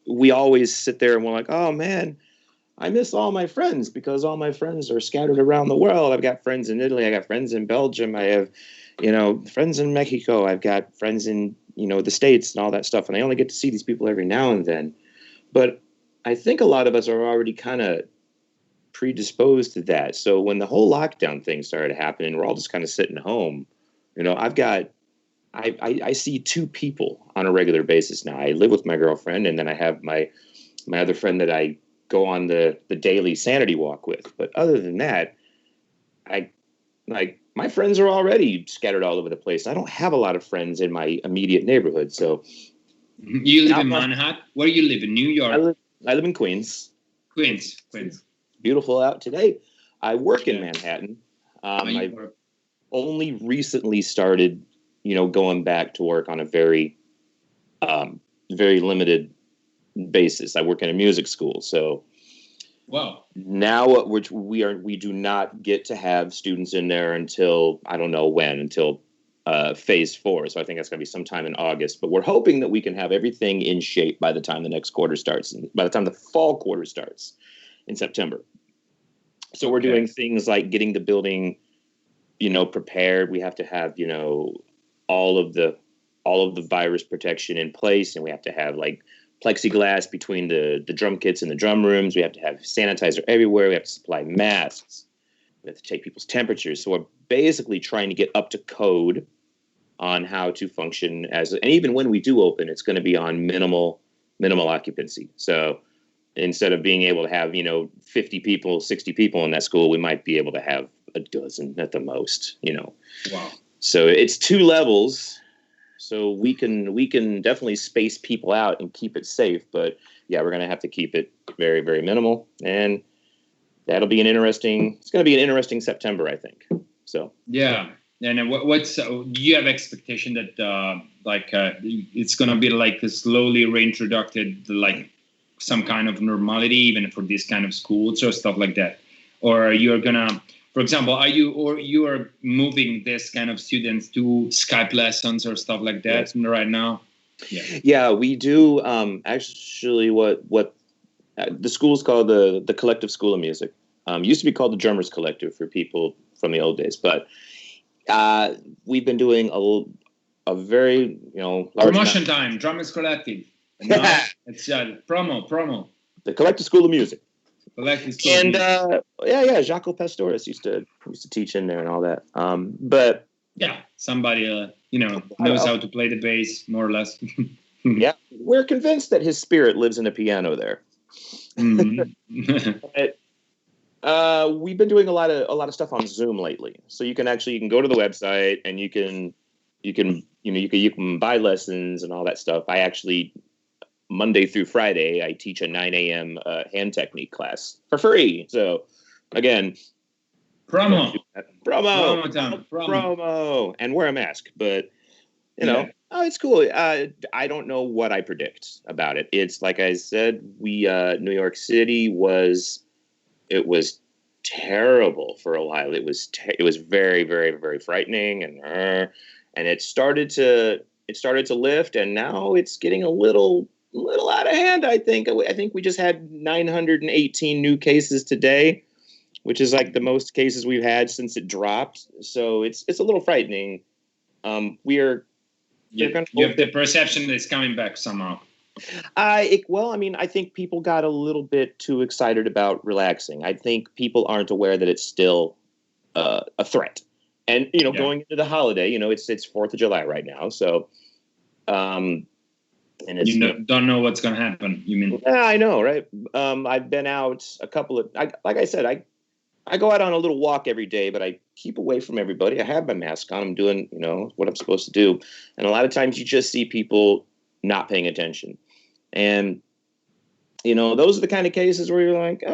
we always sit there and we're like, oh man, I miss all my friends because all my friends are scattered around the world. I've got friends in Italy. I got friends in Belgium. I have, friends in Mexico. I've got friends in, the States and all that stuff. And I only get to see these people every now and then. But I think a lot of us are already kind of predisposed to that. So when the whole lockdown thing started happening, we're all just kind of sitting home. I see 2 people on a regular basis now. I live with my girlfriend, and then I have my other friend that I go on the daily sanity walk with. But other than that, my friends are already scattered all over the place. I don't have a lot of friends in my immediate neighborhood. So you live in Manhattan? Where do you live? In New York? I live in Queens. Queens. Beautiful out today. I work in Manhattan. I've only recently started, going back to work on a very, very limited basis. I work in a music school, so wow. Now we do not get to have students in there until I don't know when, until phase 4. So I think that's going to be sometime in August. But we're hoping that we can have everything in shape by the time the next quarter starts, and by the time the fall quarter starts in September. So we're doing things like getting the building, prepared. We have to have, all of the virus protection in place, and we have to have like plexiglass between the drum kits and the drum rooms. We have to have sanitizer everywhere. We have to supply masks. We have to take people's temperatures. So we're basically trying to get up to code on how to function and even when we do open, it's going to be on minimal occupancy. So instead of being able to have, 50 people, 60 people in that school, we might be able to have a dozen at the most, Wow. So it's 2 levels. So we can definitely space people out and keep it safe, but yeah, we're going to have to keep it very, very minimal, and that'll be it's going to be an interesting September, I think. So yeah, and what's do you have expectation that it's going to be like slowly reintroduced, like some kind of normality, even for this kind of schools or stuff like that, or you're gonna? For example, you are moving this kind of students to Skype lessons or stuff like that right now? Yeah, we do. Actually, what the school is called the Collective School of Music. Used to be called the Drummers Collective for people from the old days, but we've been doing a very large promotion time. Drummers Collective. No, it's promo. The Collective School of Music. And Jaco Pastoris used to teach in there and all that. But yeah, somebody knows how to play the bass more or less. Yeah, we're convinced that his spirit lives in the piano there. Mm-hmm. But, we've been doing a lot of stuff on Zoom lately. So you can go to the website and you can buy lessons and all that stuff. I actually, Monday through Friday, I teach a 9 a.m. Hand technique class for free. So, again, promo, and wear a mask. But it's cool. I don't know what I predict about it. It's like I said, New York City was terrible for a while. It was very, very, very frightening, and it started to lift, and now it's getting a little out of hand. I think we just had 918 new cases today, which is like the most cases we've had since it dropped. So it's a little frightening. You have the perception that it's coming back somehow. I think people got a little bit too excited about relaxing. I think people aren't aware that it's still a threat. And going into the holiday, it's 4th of July right now, so and it's, don't know what's going to happen. You mean? Yeah, I know, right? I've been out like I said, I go out on a little walk every day, but I keep away from everybody. I have my mask on. I'm doing, what I'm supposed to do. And a lot of times you just see people not paying attention. And, those are the kind of cases where you're like,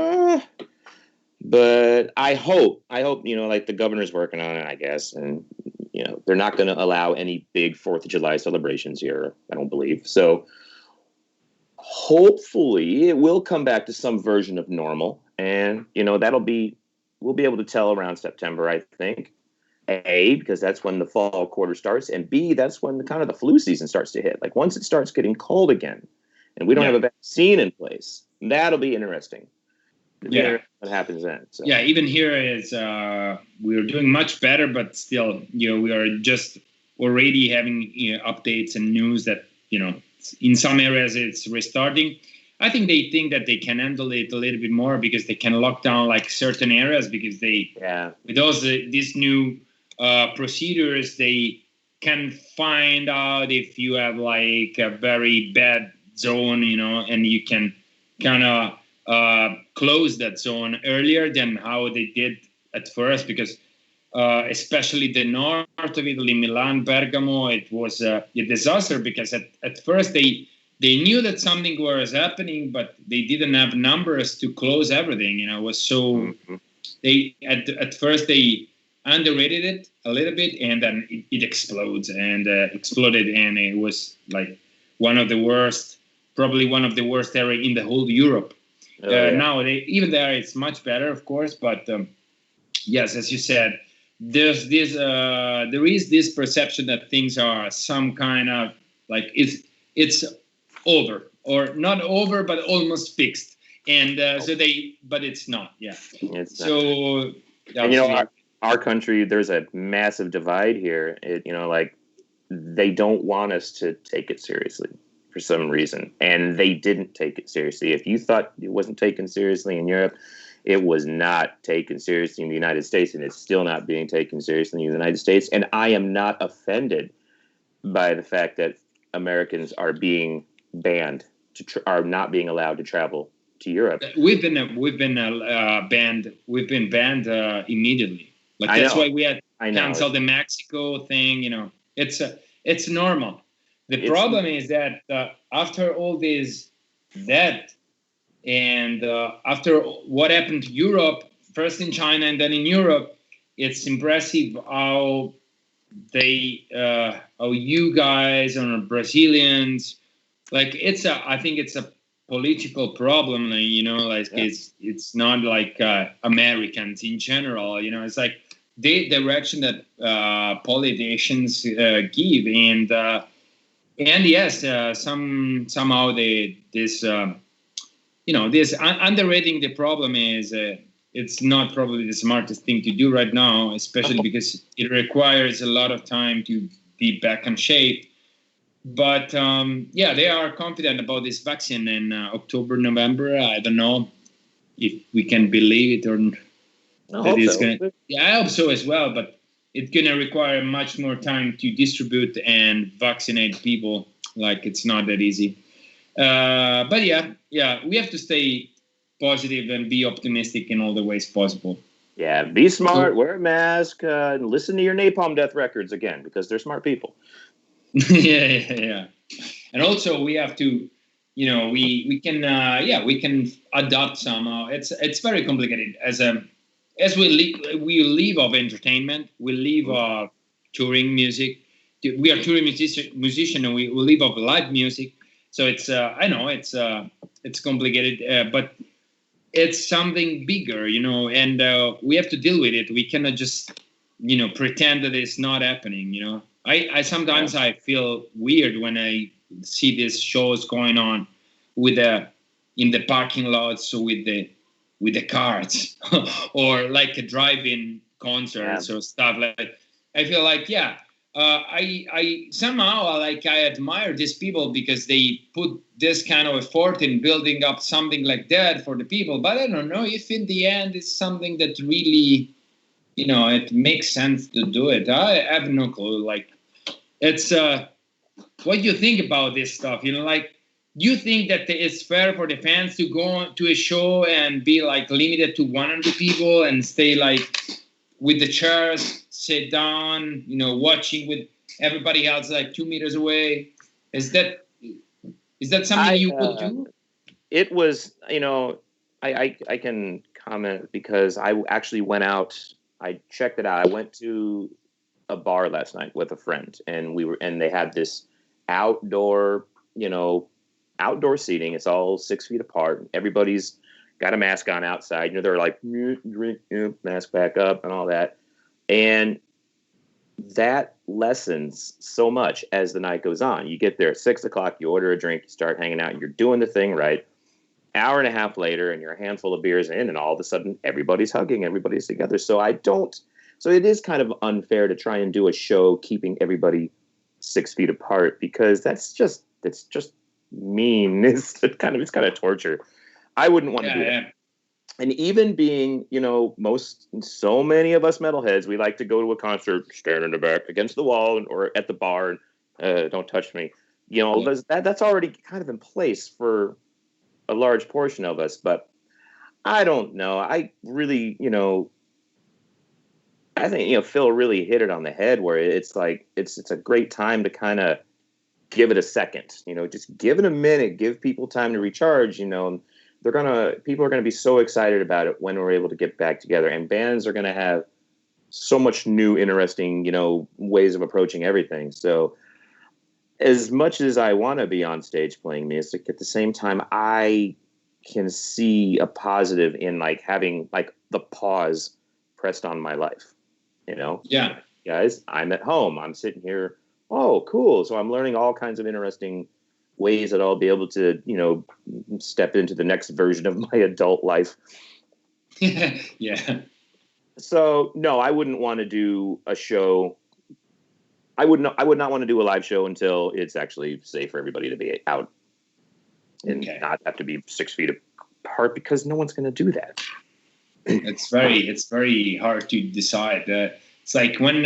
but I hope, like the governor's working on it, I guess. And, they're not going to allow any big 4th of July celebrations here, I don't believe. So hopefully it will come back to some version of normal. And, we'll be able to tell around September, I think. A, because that's when the fall quarter starts. And B, that's when the flu season starts to hit. Like once it starts getting cold again and we don't have a vaccine in place, that'll be interesting. Yeah. What happens then? So. Yeah, even here is we're doing much better, but still, we are just already having updates and news that, in some areas it's restarting. I think they think that they can handle it a little bit more because they can lock down like certain areas because with these new procedures, they can find out if you have like a very bad zone, and you can kind of close that zone earlier than how they did at first, because especially the north of Italy, Milan, Bergamo, it was a disaster because at first they knew that something was happening, but they didn't have numbers to close everything. It was so they at first they underrated it a little bit, and then it explodes and exploded, and it was like one of the worst probably one of the worst area in the whole Europe. Now, even there, it's much better, of course. But yes, as you said, there is this perception that things are some kind of like it's over, or not over, but almost fixed. And but it's not. Yeah. It's so. And, our country, there's a massive divide here. They don't want us to take it seriously for some reason, and they didn't take it seriously. If you thought it wasn't taken seriously in Europe, it was not taken seriously in the United States, and it's still not being taken seriously in the United States. And I am not offended by the fact that Americans are being banned, are not being allowed to travel to Europe. We've been banned. We've been banned immediately. Like that's why we had canceled the Mexico thing. It's normal. The problem is that after all this death, and after what happened to Europe, first in China and then in Europe, it's impressive how how you guys and Brazilians, like I think it's a political problem, it's not like Americans in general, it's like the direction that politicians give, and yes, somehow this underrating the problem is it's not probably the smartest thing to do right now, especially because it requires a lot of time to be back in shape. But they are confident about this vaccine in October, November. I don't know if we can believe it or not. I hope so as well. But it's going to require much more time to distribute and vaccinate people. Like, it's not that easy. But we have to stay positive and be optimistic in all the ways possible. Yeah, be smart, wear a mask, and listen to your Napalm Death records again, because they're smart people. yeah. And also we have to, we can adopt somehow. It's very complicated as we live of entertainment, we live of touring music. We are touring musician, and we live of live music. So it's I know it's complicated, but it's something bigger, and we have to deal with it. We cannot just pretend that it's not happening. I sometimes I feel weird when I see these shows going on in the parking lots with the cars or like a drive-in concerts or stuff like. I feel like I somehow I admire these people because they put this kind of effort in building up something like that for the people. But I don't know if in the end it's something that really it makes sense to do it. I have no clue. Like, it's what do you think about this stuff? Like, do you think that it's fair for the fans to go to a show and be like limited to 100 people and stay like with the chairs, sit down, watching with everybody else like 2 meters away? Is that something you would do? It was, I can comment because I actually went out. I checked it out. I went to a bar last night with a friend, and they had this outdoor seating. It's all 6 feet apart. Everybody's got a mask on outside. They're like, drink, mask back up and all that. And that lessens so much as the night goes on. You get there at 6 o'clock, you order a drink, you start hanging out, and you're doing the thing right. Hour and a half later, and you're a handful of beers in, and all of a sudden, everybody's hugging, everybody's together. So it is kind of unfair to try and do a show keeping everybody 6 feet apart, because it's just mean. It's kind of torture. I wouldn't want to do that. And even being, so many of us metalheads, we like to go to a concert, stand in the back against the wall or at the bar, and don't touch me. That's already kind of in place for a large portion of us. But I don't know. I really, I think, Phil really hit it on the head, where it's like, it's a great time to kind of give it a second, just give it a minute, give people time to recharge, people are going to be so excited about it when we're able to get back together, and bands are going to have so much new, interesting, ways of approaching everything. So as much as I want to be on stage playing music, at the same time, I can see a positive in like having like the pause pressed on my life. Yeah, guys, I'm at home. I'm sitting here. Oh, cool. So I'm learning all kinds of interesting ways that I'll be able to, step into the next version of my adult life. Yeah. So no, I wouldn't want to do a show. I would not want to do a live show until it's actually safe for everybody to be out and not have to be 6 feet apart, because no one's going to do that. It's very hard to decide. It's like when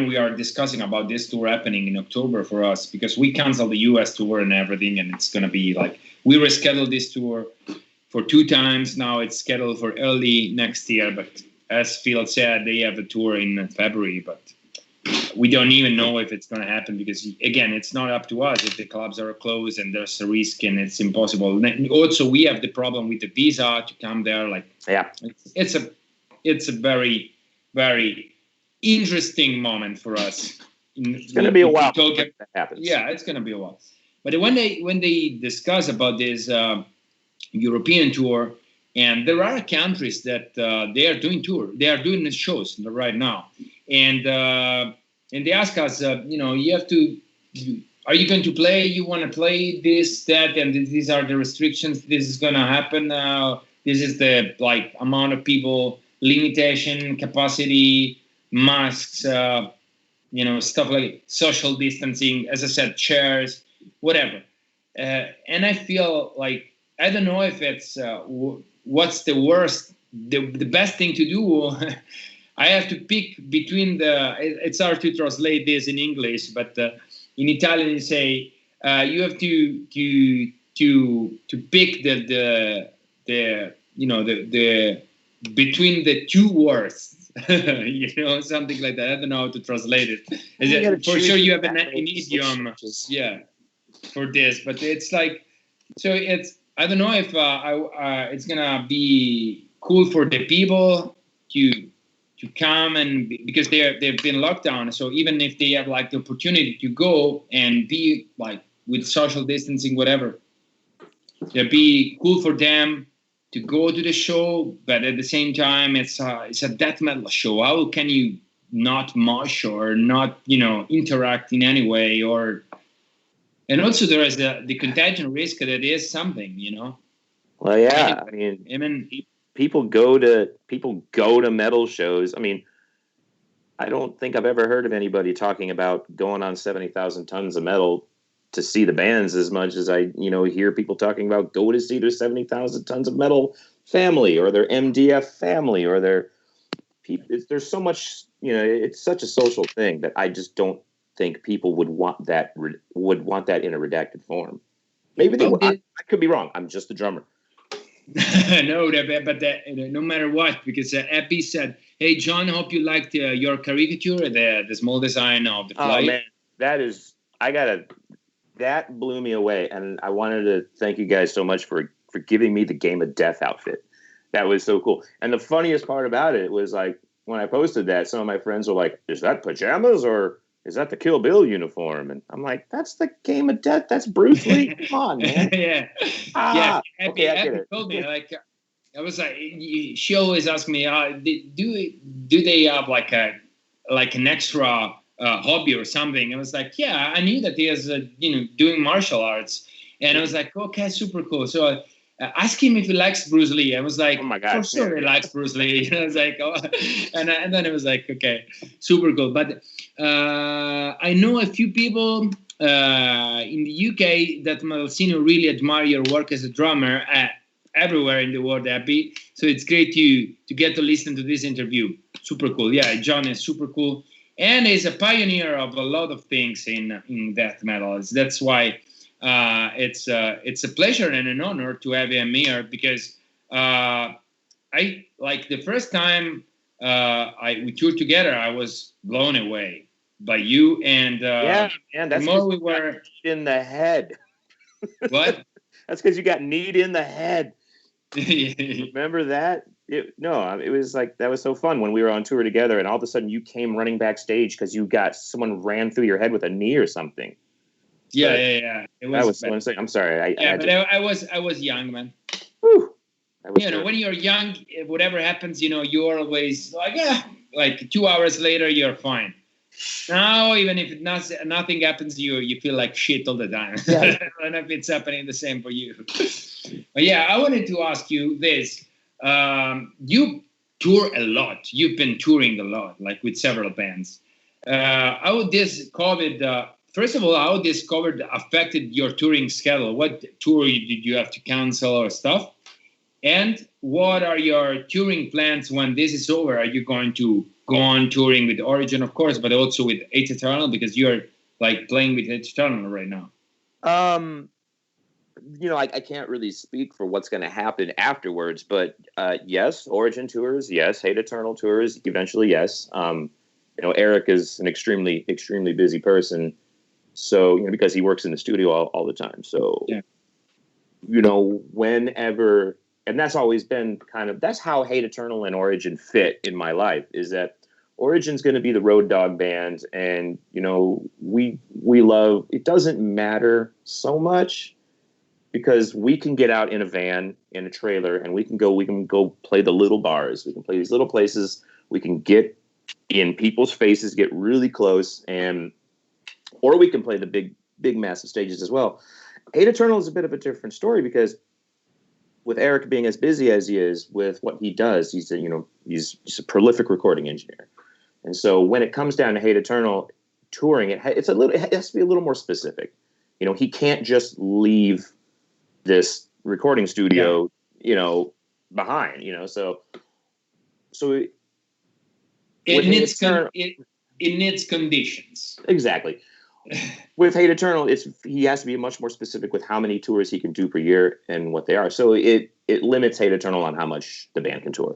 we are discussing about this tour happening in October for us, because we canceled the US tour and everything, and it's going to be like, we rescheduled this tour for 2 times. Now it's scheduled for early next year. But as Phil said, they have a tour in February, but we don't even know if it's going to happen, because again, it's not up to us if the clubs are closed and there's a risk and it's impossible. And also, we have the problem with the visa to come there. Like, yeah, it's a very, very interesting moment for us. It's going to be a while. That happens. Yeah, it's going to be a while. But when they discuss about this European tour, and there are countries that they are doing the shows right now, and they ask us, you have to, are you going to play? You want to play this, that, and these are the restrictions. This is going to happen. This is the amount of people, limitation, capacity, masks, stuff like social distancing. As I said, chairs, whatever. And I feel like, I don't know if it's what's the worst, the best thing to do. I have to pick between it's hard to translate this in English, but in Italian you say you have to pick the between the two words, something like that. I don't know how to translate it. For sure you have an idiom, for this, but it's like, so it's, I don't know if it's gonna be cool for the people to come, and because they've been locked down. So even if they have the opportunity to go and be with social distancing, whatever, it'd be cool for them to go to the show. But at the same time, it's a death metal show. How can you not mosh or not interact in any way? And also there is the contagion risk that it is something, Well, yeah. I mean, people go to metal shows. I mean, I don't think I've ever heard of anybody talking about going on 70,000 tons of metal to see the bands as much as I, hear people talking about go to see their 70,000 tons of metal family or their MDF family or their people. There's so much, it's such a social thing that I just don't think people would want that in a redacted form. Maybe they would. I could be wrong. I'm just a drummer. No, but no matter what, because Epi said, "Hey, John, hope you liked your caricature, the small design of the flight." Oh man, that blew me away, and I wanted to thank you guys so much for giving me the Game of Death outfit. That was so cool. And the funniest part about it was when I posted that, some of my friends were like, "Is that pajamas or is that the Kill Bill uniform?" And I'm like, "That's the Game of Death. That's Bruce Lee. Come on, man." Yeah. Okay, I get it. Told me, I was like, she always asked me, do they have an extra hobby or something? I was like, yeah, I knew that he is, doing martial arts, and I was like, okay, super cool. So ask him if he likes Bruce Lee. I was like, oh my God, for sure he likes Bruce Lee. I was like, oh. And then it was like, okay, super cool. But I know a few people in the UK that Malsino really admire your work as a drummer everywhere in the world, Abby. So it's great to get to listen to this interview. Super cool. Yeah, John is super cool. And he's a pioneer of a lot of things in death metal. That's why it's a pleasure and an honor to have him here, because I the first time we toured together, I was blown away by you. And man, that's the more we were in the head. What? That's because you got kneed in the head. Remember that? it was like, that was so fun when we were on tour together, and all of a sudden you came running backstage because someone ran through your head with a knee or something. Yeah. That was so insane. I'm sorry. I was young, man. Whew, when you're young, whatever happens, you're always like, like 2 hours later, you're fine. Now, even if nothing happens, you feel like shit all the time. Yeah. I don't know if it's happening the same for you. But yeah, I wanted to ask you this. You tour a lot. You've been touring a lot, like with several bands. How would this COVID, first of all, how this COVID affected your touring schedule? What tour did you have to cancel or stuff? And what are your touring plans when this is over? Are you going to go on touring with Origin, of course, but also with Hate Eternal, because you're like playing with Hate Eternal right now? I can't really speak for what's going to happen afterwards, but yes, Origin tours, yes, Hate Eternal tours, eventually, yes. Eric is an extremely, extremely busy person, so because he works in the studio all the time. So, yeah. Whenever. And that's always been that's how Hate Eternal and Origin fit in my life, is that Origin's going to be the road dog band. And, we love, it doesn't matter so much because we can get out in a van, in a trailer, and we can go play the little bars. We can play these little places. We can get in people's faces, get really close, or we can play the big, massive stages as well. Hate Eternal is a bit of a different story because with Eric being as busy as he is with what he does, he's a prolific recording engineer. And so when it comes down to Hate Eternal touring, it has to be a little more specific. He can't just leave this recording studio, behind, so it needs conditions. Exactly. With Hate Eternal, he has to be much more specific with how many tours he can do per year and what they are. So it limits Hate Eternal on how much the band can tour.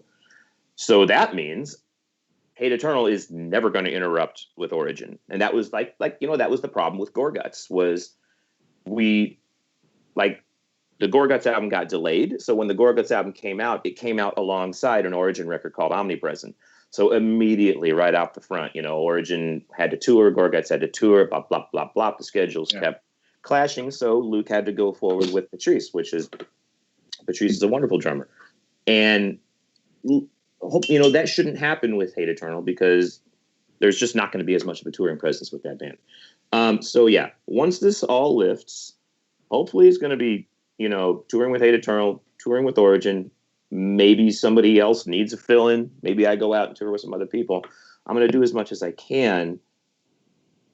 So that means Hate Eternal is never going to interrupt with Origin. And that was that was the problem with Gorguts, was the Gorguts album got delayed. So when the Gorguts album came out, it came out alongside an Origin record called Omnipresent. So immediately, right out the front, Origin had to tour, Gorguts had to tour, blah, blah, blah, blah. The schedules kept clashing. So Luke had to go forward with Patrice is a wonderful drummer. And, that shouldn't happen with Hate Eternal because there's just not going to be as much of a touring presence with that band. So yeah, once this all lifts, hopefully it's going to be, touring with Hate Eternal, touring with Origin. Maybe somebody else needs a fill-in. Maybe I go out and tour with some other people. I'm going to do as much as I can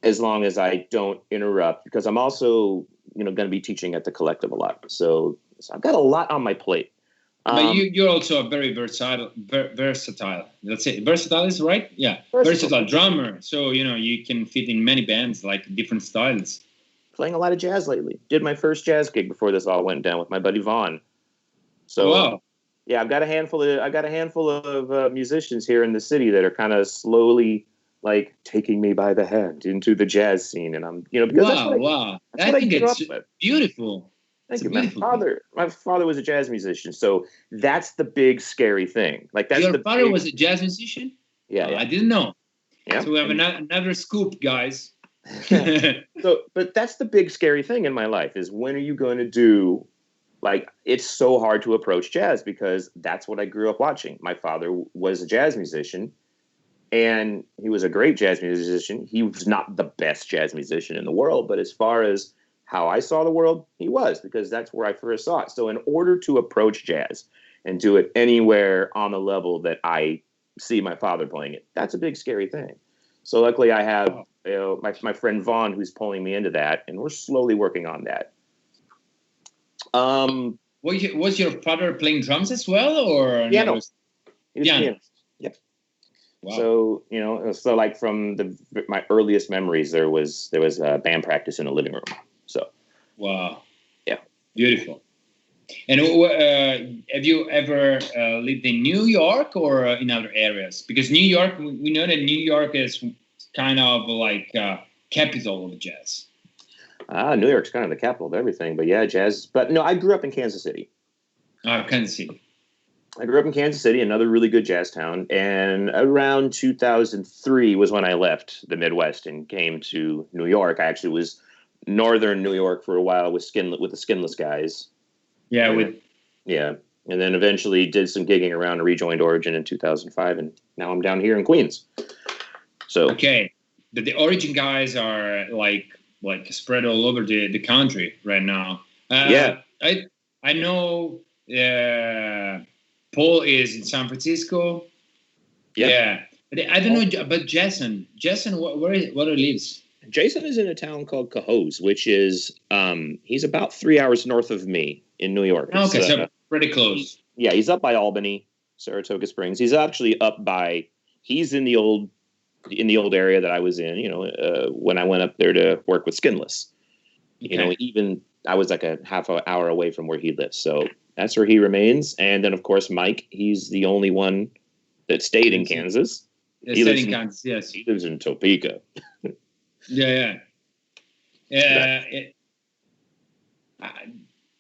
as long as I don't interrupt, because I'm also, going to be teaching at the Collective a lot. So I've got a lot on my plate. But you're also a very versatile. Let's say versatile is right. Yeah, versatile drummer. So you can fit in many bands, like different styles. Playing a lot of jazz lately. Did my first jazz gig before this all went down with my buddy Vaughn. So. Wow. Yeah, I've got a handful of musicians here in the city that are kind of slowly taking me by the hand into the jazz scene, and I'm because I think it's beautiful. Thank you. My father was a jazz musician, so that's the big scary thing. Your father was a jazz musician? Yeah, I didn't know. Yeah. So we have another scoop, guys. But that's the big scary thing in my life, is when are you going to do. It's so hard to approach jazz because that's what I grew up watching. My father was a jazz musician, and he was a great jazz musician. He was not the best jazz musician in the world, but as far as how I saw the world, he was, because that's where I first saw it. So in order to approach jazz and do it anywhere on the level that I see my father playing it, that's a big, scary thing. So luckily I have my friend Vaughn who's pulling me into that, and we're slowly working on that. Was your father playing drums as well, or piano? He was piano. Pianist. Yep. Wow. So from my earliest memories, there was a band practice in the living room. So. Wow. Yeah. Beautiful. And have you ever lived in New York or in other areas? Because New York, we know that New York is kind of like capital of jazz. New York's kind of the capital of everything, but yeah, jazz. But no, I grew up in Kansas City. Kansas City. I grew up in Kansas City, another really good jazz town, and around 2003 was when I left the Midwest and came to New York. I actually was northern New York for a while with the Skinless guys. Yeah, and then eventually did some gigging around and rejoined Origin in 2005, and now I'm down here in Queens. So okay, the Origin guys are like spread all over the country right now. I know. Paul is in San Francisco. Yeah. But I don't know about Jason. Jason, where he lives? Jason is in a town called Cohoes, which is he's about 3 hours north of me in New York. Okay, so pretty close. He's up by Albany, Saratoga Springs. He's actually he's in the old area that I was in, when I went up there to work with Skinless. Okay. Even I was like a half an hour away from where he lives. So that's where he remains. And then, of course, Mike, he's the only one that stayed in Kansas. He lives in Kansas, yes. He lives in Topeka.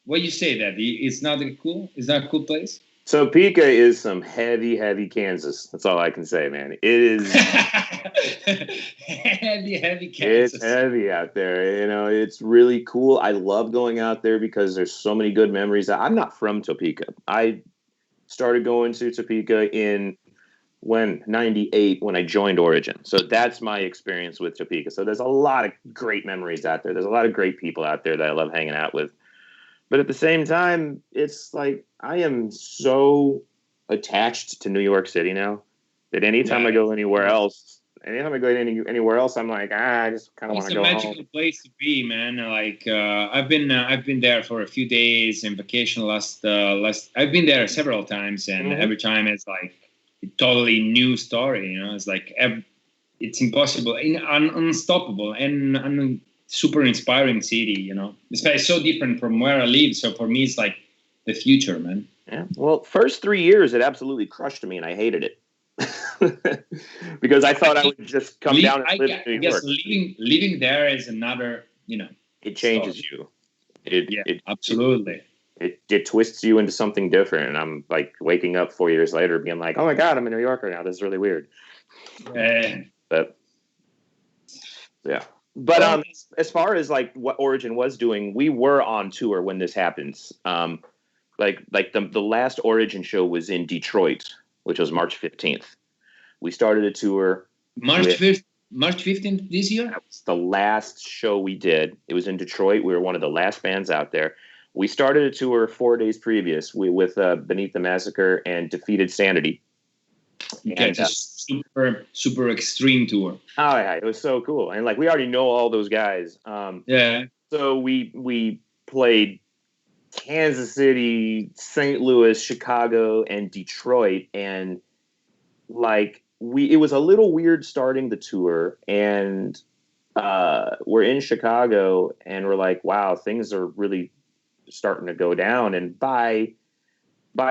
What you say that? It's not a cool place? Topeka is some heavy, heavy Kansas. That's all I can say, man. It is heavy Kansas. It's heavy out there. It's really cool. I love going out there because there's so many good memories. I'm not from Topeka. I started going to Topeka in 98 when I joined Origin. So that's my experience with Topeka. So there's a lot of great memories out there. There's a lot of great people out there that I love hanging out with. But at the same time, it's like I am so attached to New York City now that anytime I go anywhere else, I'm like, I just kind of want to go home. It's a magical place to be, man. Like I've been there for a few days in vacation last. I've been there several times, and every time it's like a totally new story. It's like it's impossible, unstoppable, and super inspiring city, It's so different from where I live. So for me, it's like the future, man. Yeah. Well, first 3 years, it absolutely crushed me, and I hated it because I thought I would just come down and live in New York. Living there is another, it changes you. Absolutely. It twists you into something different, and I'm like waking up 4 years later, being like, "Oh my God, I'm a New Yorker now. This is really weird." But yeah. But as far as like what Origin was doing, we were on tour when this happens. The last Origin show was in Detroit, which was March 15th. We started a tour. March 15th this year? That was the last show we did. It was in Detroit. We were one of the last bands out there. We started a tour 4 days previous with Beneath the Massacre and Defeated Sanity. Okay, it's a super extreme tour. Oh yeah, it was so cool, and like we already know all those guys. So we played Kansas City, St. Louis, Chicago, and Detroit, and like it was a little weird starting the tour, and we're in Chicago, and we're like, wow, things are really starting to go down, and by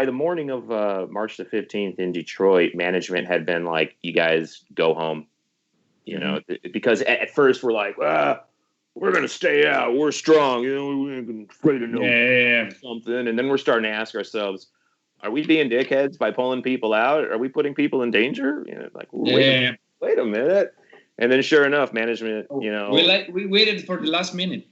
the morning of March the 15th in Detroit, management had been like, you guys go home, because at first we're like, we're going to stay out. We're strong. We're afraid to know something. And then we're starting to ask ourselves, are we being dickheads by pulling people out? Are we putting people in danger? Wait a minute. And then sure enough, management, we waited for the last minute,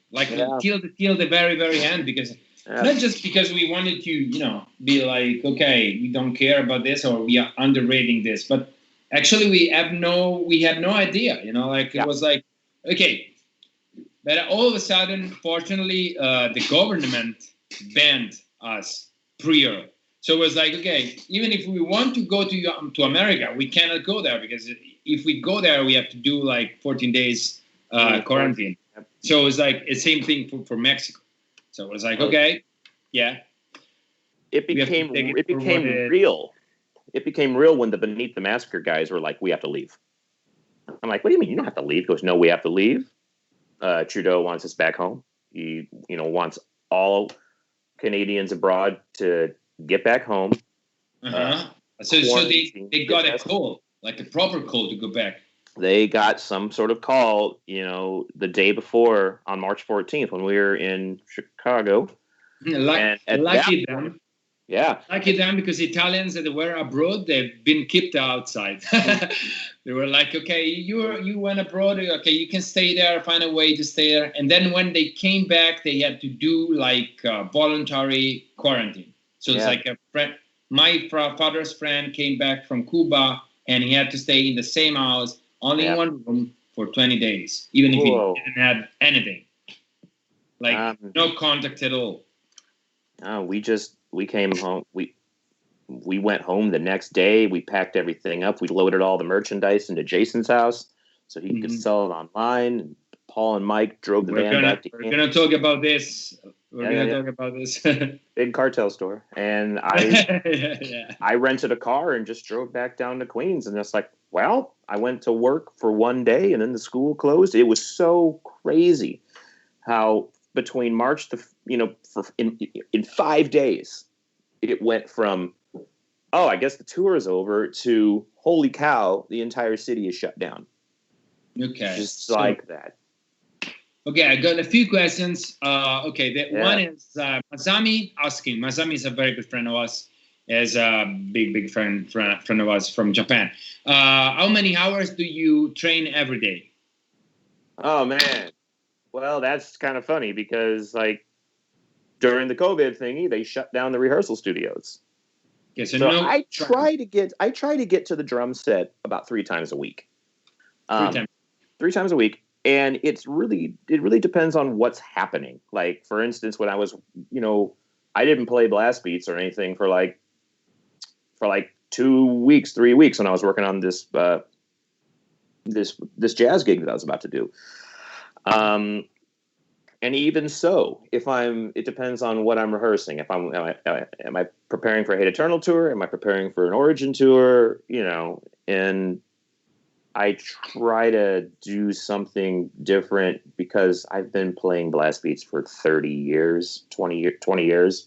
till the very, very end, because not just because we wanted to, be like, okay, we don't care about this or we are underrating this, but actually we had no idea, it was like, okay, but all of a sudden, fortunately, the government banned us prior. So it was like, okay, even if we want to go to America, we cannot go there because if we go there, we have to do like 14 days quarantine. So it was like the same thing for Mexico. So it was like, okay, yeah. It became real. It became real when the Beneath the Massacre guys were like, we have to leave. I'm like, what do you mean? You don't have to leave. He goes, no, we have to leave. Trudeau wants us back home. He, wants all Canadians abroad to get back home. So they got a call, like a proper call to go back. They got some sort of call, the day before on March 14th when we were in Chicago. Lucky them. Yeah. Lucky them, because Italians that were abroad, they've been kept outside. They were like, okay, you went abroad, okay, you can stay there, find a way to stay there. And then when they came back, they had to do like voluntary quarantine. So it's like a friend. My father's friend came back from Cuba, and he had to stay in the same house, only in one room for 20 days, even if he didn't have anything, like no contact at all. We came home. We went home the next day. We packed everything up. We loaded all the merchandise into Jason's house so he could sell it online. Paul and Mike drove the van back to We're going to talk about this. We're going to talk about this. Big cartel store. And I rented a car and just drove back down to Queens. And it's like, well, I went to work for one day and then the school closed. It was so crazy how between March in 5 days, it went from, I guess the tour is over, to holy cow, the entire city is shut down. Okay. Just like that. Okay, I got a few questions. One is Masami asking. Masami is a very good friend of us. Is a big friend of us from Japan. How many hours do you train every day? Oh, man. Well, that's kind of funny because, like, during the COVID thingy, they shut down the rehearsal studios. Okay, so I try to get to the drum set about 3 times a week. 3 times a week, and it really depends on what's happening. Like, for instance, when I was, I didn't play blast beats or anything for like 2 weeks, 3 weeks when I was working on this this jazz gig that I was about to do. And even so, it depends on what I'm rehearsing. If am I preparing for a Hate Eternal tour? Am I preparing for an Origin tour? And I try to do something different because I've been playing blast beats for 30 years, 20 years.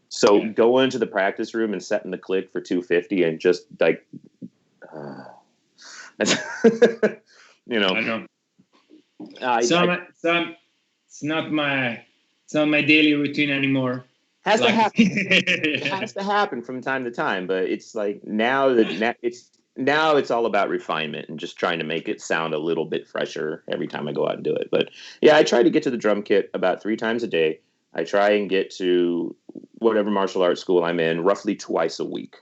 So go into the practice room and setting the click for 250 and just like, I know. It's not my daily routine anymore. Has to happen. It has to happen from time to time, but it's like now it's all about refinement and just trying to make it sound a little bit fresher every time I go out and do it. But yeah, I try to get to the drum kit about 3 times a day. I try and get to whatever martial arts school I'm in roughly twice a week.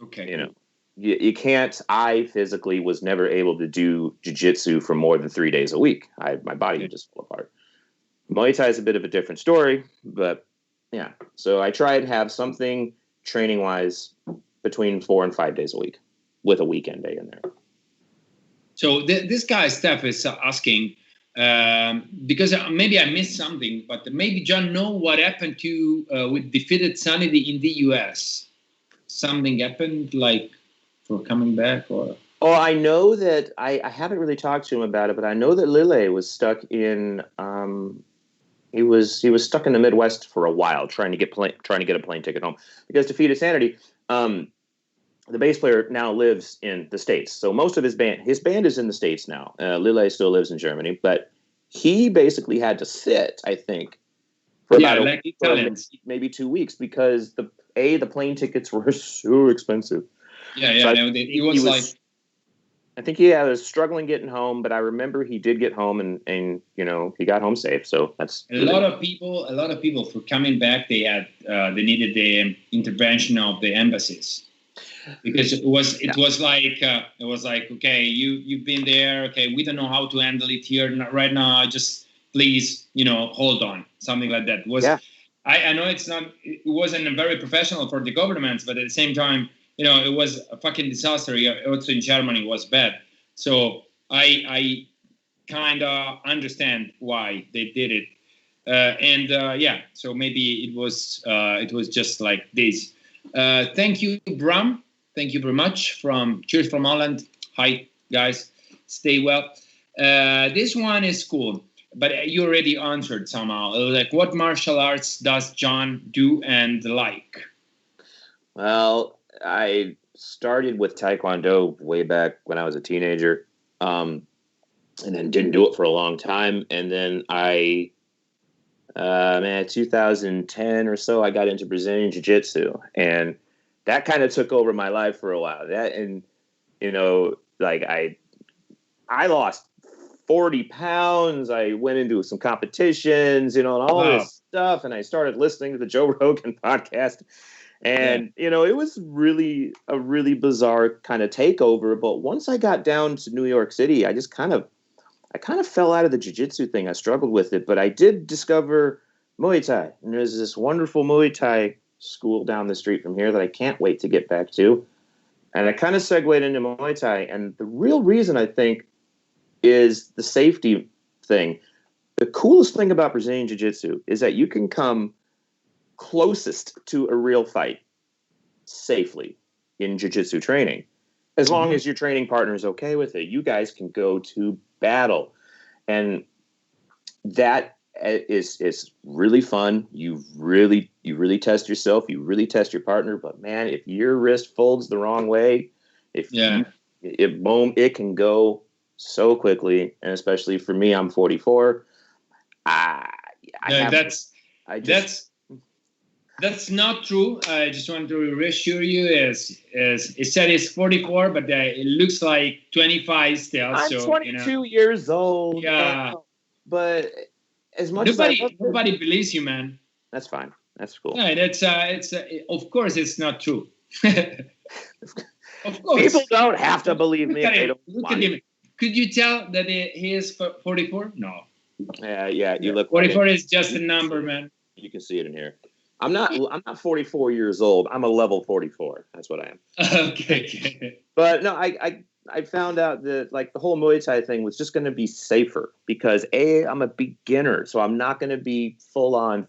Okay. You can't. I physically was never able to do jiu-jitsu for more than 3 days a week. My body would just fall apart. Muay Thai is a bit of a different story, but yeah. So I try and have something training-wise between 4 and 5 days a week, with a weekend day in there. So this guy Steph is asking, because maybe I missed something, but maybe John know what happened to with Defeated Sanity in the U.S. Something happened, like for coming back, or? Oh, I know that I haven't really talked to him about it, but I know that Lille was stuck in. He was stuck in the Midwest for a while, trying to get a plane ticket home because Defeated Sanity. The bass player now lives in the States, so most of his band is in the States now. Lille still lives in Germany, but he basically had to sit, I think, for about maybe 2 weeks because the plane tickets were so expensive. Yeah. So he was like. I think he was struggling getting home, but I remember he did get home and he got home safe. So that's a lot of people for coming back. They needed the intervention of the embassies because it was like okay, you've been there. Okay, we don't know how to handle it here right now. Just please, hold on, something like that. I know it wasn't very professional for the governments, but at the same time. It was a fucking disaster. Also in Germany was bad. So I kind of understand why they did it. So maybe it was just like this. Thank you, Bram. Thank you very much. Cheers from Holland. Hi, guys. Stay well. This one is cool, but you already answered somehow. Like, what martial arts does John do and like? Well, I started with Taekwondo way back when I was a teenager, and then didn't do it for a long time. And then I Man, 2010 or so, I got into Brazilian Jiu-Jitsu, and that kind of took over my life for a while. That, and like I lost 40 pounds. I went into some competitions, and all this stuff, and I started listening to the Joe Rogan podcast. And, it was really a really bizarre kind of takeover. But once I got down to New York City, I kind of fell out of the jiu-jitsu thing. I struggled with it, but I did discover Muay Thai. And there's this wonderful Muay Thai school down the street from here that I can't wait to get back to. And I kind of segued into Muay Thai. And the real reason, I think, is the safety thing. The coolest thing about Brazilian Jiu-Jitsu is that you can come closest to a real fight safely in jiu-jitsu training, as long as your training partner is okay with it. You guys can go to battle, and that is really fun. You really test yourself, you really test your partner. But man, if your wrist folds the wrong way, it can go so quickly. And especially for me, I'm 44. That's not true. I just want to reassure you, as it said it's 44, but it looks like 25 still. I'm 22 years old. Yeah. But as much nobody believes you, man. That's fine. That's cool. Yeah, it's of course it's not true. Of course. People don't have to believe me. Look at him. Could you tell that he is 44? No. Yeah. You look. 44 is just a number, man. You can see it in here. I'm not 44 years old. I'm a level 44. That's what I am. Okay. But no, I found out that like the whole Muay Thai thing was just going to be safer because I'm a beginner, so I'm not going to be full on,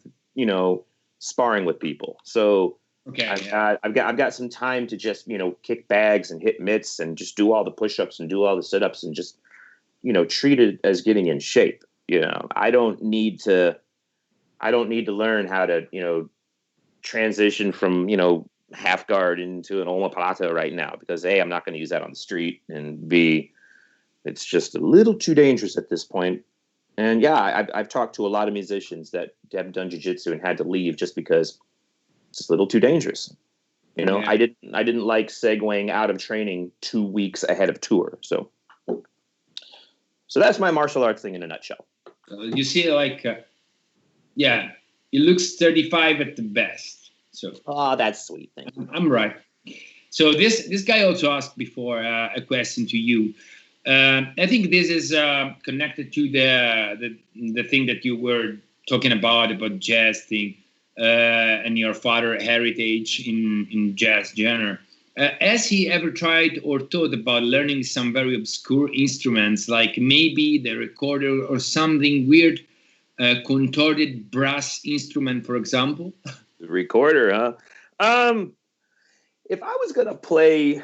sparring with people. So I've got some time to just kick bags and hit mitts and just do all the push-ups and do all the sit-ups and just treat it as getting in shape. I don't need to learn how to transition from half guard into an omoplata right now because A, I'm not going to use that on the street, and B, it's just a little too dangerous at this point. And yeah, I've talked to a lot of musicians that have done jiu-jitsu and had to leave just because it's just a little too dangerous. I didn't like segueing out of training 2 weeks ahead of tour. So that's my martial arts thing in a nutshell. You see, he looks 35 at the best. So. Oh, that's sweet. Thank you. I'm right. So this guy also asked before a question to you. I think this is connected to the thing that you were talking about jazz thing and your father heritage in jazz genre. Has he ever tried or thought about learning some very obscure instruments, like maybe the recorder or something weird? Contorted brass instrument, for example. The recorder, huh? If I was gonna play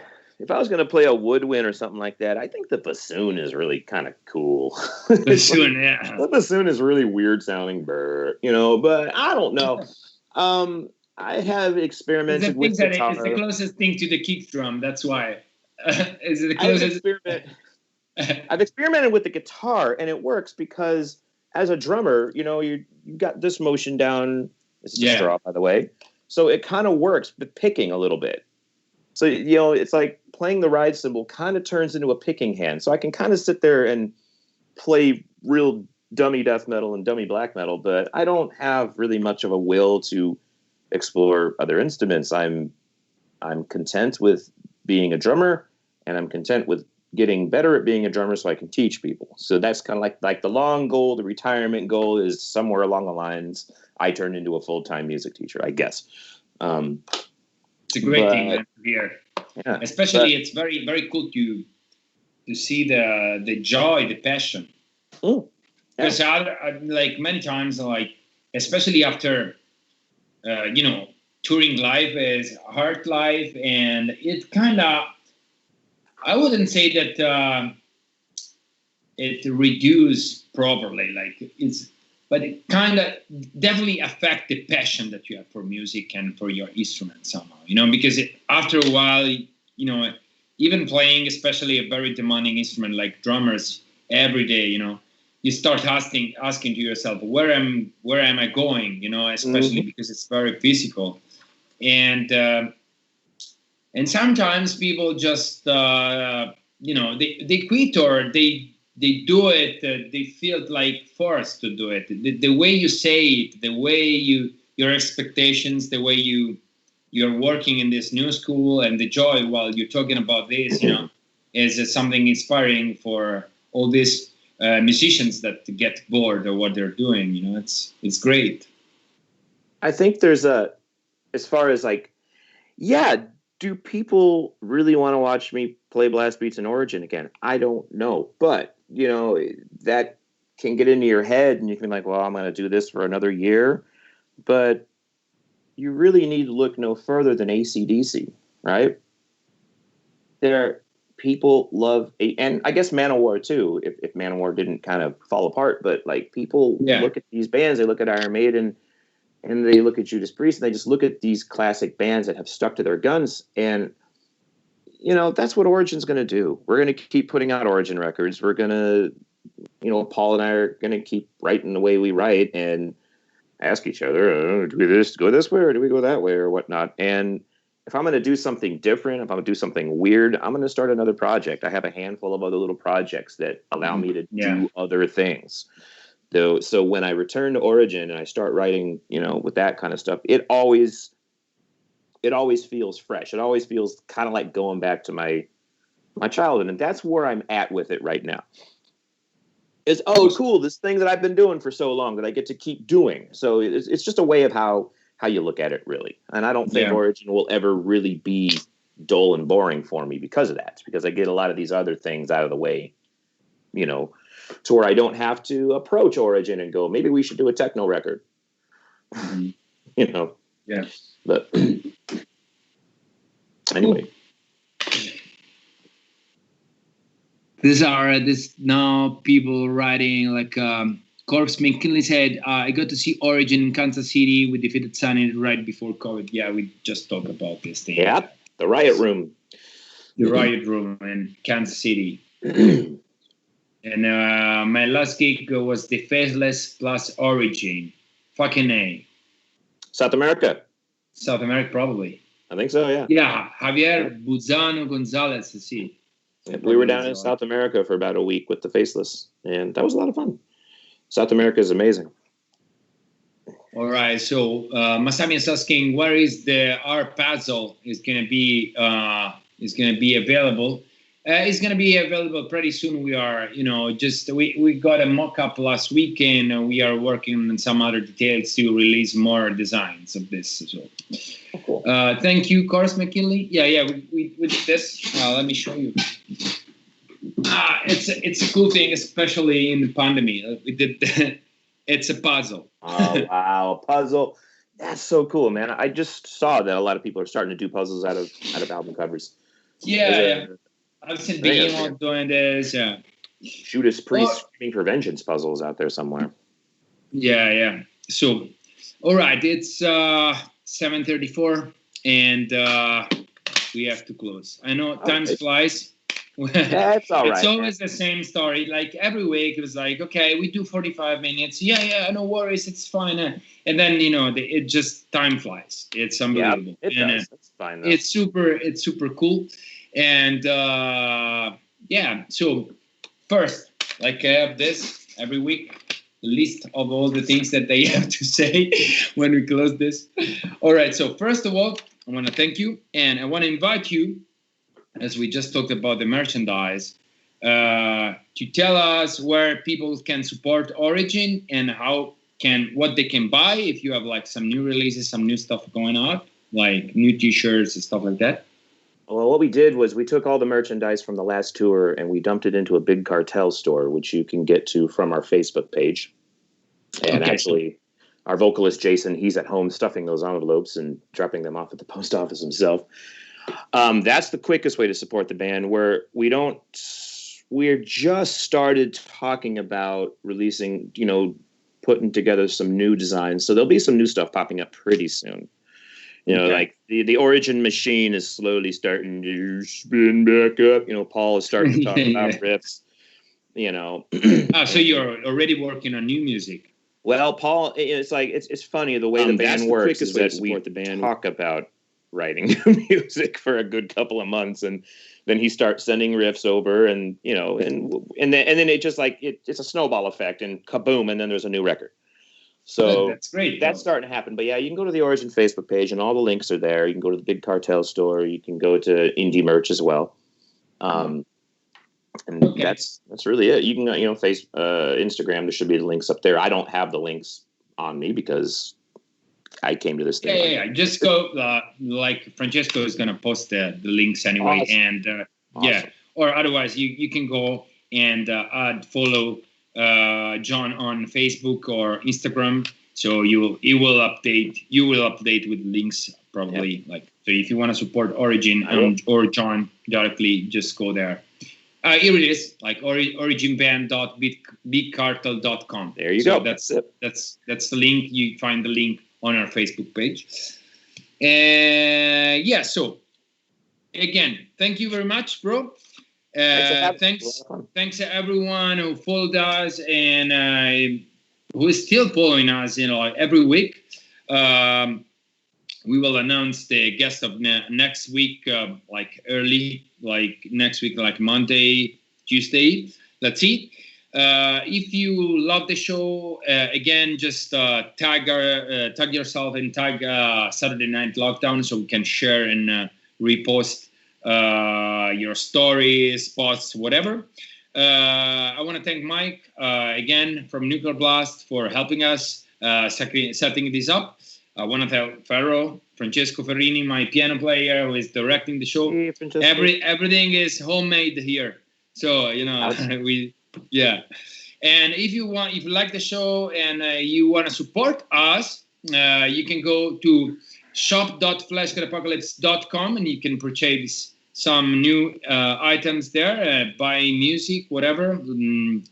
a woodwind or something like that, I think the bassoon is really kind of cool. Bassoon, yeah. The bassoon is really weird sounding, but I don't know. I have experimented with guitar. It's the closest thing to the kick drum. That's why. Is it the closest? I've experimented with the guitar, and it works because as a drummer, you got this motion down. This is a straw, by the way. So it kind of works, but picking a little bit. So, it's like playing the ride cymbal kind of turns into a picking hand. So I can kind of sit there and play real dummy death metal and dummy black metal, but I don't have really much of a will to explore other instruments. I'm content with being a drummer, and I'm content with getting better at being a drummer so I can teach people. So that's kind of like the long goal, the retirement goal is somewhere along the lines I turned into a full-time music teacher, I guess. It's a great thing to hear. Yeah, especially it's very, very cool to see the joy, the passion. Because I like many times, especially after, touring life is hard life, and it kind of, I wouldn't say that it reduced properly, but it kind of definitely affect the passion that you have for music and for your instrument somehow, because after a while, even playing, especially a very demanding instrument like drummers every day, you start asking to yourself, where am I going? Especially because it's very physical, and sometimes people just they quit, or they do it. They feel like forced to do it. The way you say it, the way your expectations, the way you're working in this new school, and the joy while you're talking about this, is something inspiring for all these musicians that get bored of what they're doing. It's great. I think there's as far as like, do people really want to watch me play blast beats in Origin again? I don't know, but that can get into your head, and you can be like, well, I'm going to do this for another year, but you really need to look no further than AC/DC, right? People love, and I guess Manowar too, if Manowar didn't kind of fall apart, but like people look at these bands, they look at Iron Maiden, and they look at Judas Priest, and they just look at these classic bands that have stuck to their guns, and that's what Origin's going to do. We're going to keep putting out Origin records. We're going to, Paul and I are going to keep writing the way we write and ask each other, do we go this way or do we go that way or whatnot? And if I'm going to do something different, if I'm going to do something weird, I'm going to start another project. I have a handful of other little projects that allow me to do other things. So when I return to Origin and I start writing, with that kind of stuff, it always feels fresh. It always feels kind of like going back to my childhood. And that's where I'm at with it right now. Is, cool, this thing that I've been doing for so long that I get to keep doing. So it's just a way of how you look at it, really. And I don't think Origin will ever really be dull and boring for me because of that. Because I get a lot of these other things out of the way, to where I don't have to approach Origin and go, maybe we should do a techno record. Yeah. But anyway. These are now people writing like Corpse McKinley said, I got to see Origin in Kansas City with Defeated Sanity right before COVID. Yeah, we just talked about this thing. Yep, the Riot Room. The Riot Room in Kansas City. And my last gig was the Faceless plus Origin. Fucking A. South America, probably. I think so, yeah. Yeah, Javier Buzano Gonzalez, see. We were down in South America for about a week with the Faceless, and that was a lot of fun. South America is amazing. All right, so Masami is asking, where is our puzzle is going to be available? It's going to be available pretty soon. We are, we got a mock-up last weekend. And we are working on some other details to release more designs of this. So, cool. Thank you, Corpse McKinley. Yeah, we did this. Let me show you. It's a cool thing, especially in the pandemic. We did. It's a puzzle. Oh wow, a puzzle! That's so cool, man. I just saw that a lot of people are starting to do puzzles out of album covers. Yeah. I've seen Veleno doing this. Yeah. Judas Priest Screaming for Vengeance puzzles out there somewhere. Yeah. So, all right, it's 7:34, and we have to close. I know time flies. That's all right. It's always the same story. Like every week, it was like, okay, we do 45 minutes. Yeah, no worries, it's fine. And then it just time flies. It's unbelievable. Yeah, it does. That's fine. Though. It's super cool. And so first, like I have this every week, list of all the things that they have to say when we close this. All right, so first of all, I want to thank you, and I want to invite you, as we just talked about the merchandise, to tell us where people can support Origin and what they can buy if you have like some new releases, some new stuff going out, like new t-shirts and stuff like that. Well, what we did was we took all the merchandise from the last tour and we dumped it into a Big Cartel store, which you can get to from our Facebook page. And actually, our vocalist, Jason, he's at home stuffing those envelopes and dropping them off at the post office himself. That's the quickest way to support the band, where we're just started talking about releasing, putting together some new designs. So there'll be some new stuff popping up pretty soon. Like the Origin machine is slowly starting to spin back up. Paul is starting to talk about riffs. you know. So you're already working on new music. Well, Paul, it's like it's funny the way the band works is that we talk about writing new music for a good couple of months, and then he starts sending riffs over, and you know, and then it just like it's a snowball effect, and kaboom, and then there's a new record. So that's great. That's starting to happen. But yeah, you can go to the Origin Facebook page, and all the links are there. You can go to the Big Cartel store. You can go to Indie Merch as well. And that's really it. You can Instagram. There should be the links up there. I don't have the links on me because I came to this thing. Yeah. Just go like Francesco is gonna post the links anyway, awesome. And awesome. Or otherwise you can go and follow John on Facebook or Instagram. So you will update with links probably. Yep. So if you want to support Origin or John directly, just go there. Here it is, like originband.bigcartel.com. There you go. That's the link. You find the link on our Facebook page. So again, thank you very much, bro. Thanks to everyone who followed us and who is still following us, every week. We will announce the guest of next week, early, next week, Monday, Tuesday. Let's see. If you love the show, again, just tag yourself and tag Saturday Night Lockdown so we can share and repost your stories, posts, whatever. I want to thank Mike again from Nuclear Blast for helping us setting this up. I want to thank Francesco Ferrini, my piano player, who is directing the show. Hey, everything is homemade here, so And if you like the show and you want to support us, you can go to shop.fleshgodapocalypse.com and you can purchase some new items there, buy music, whatever.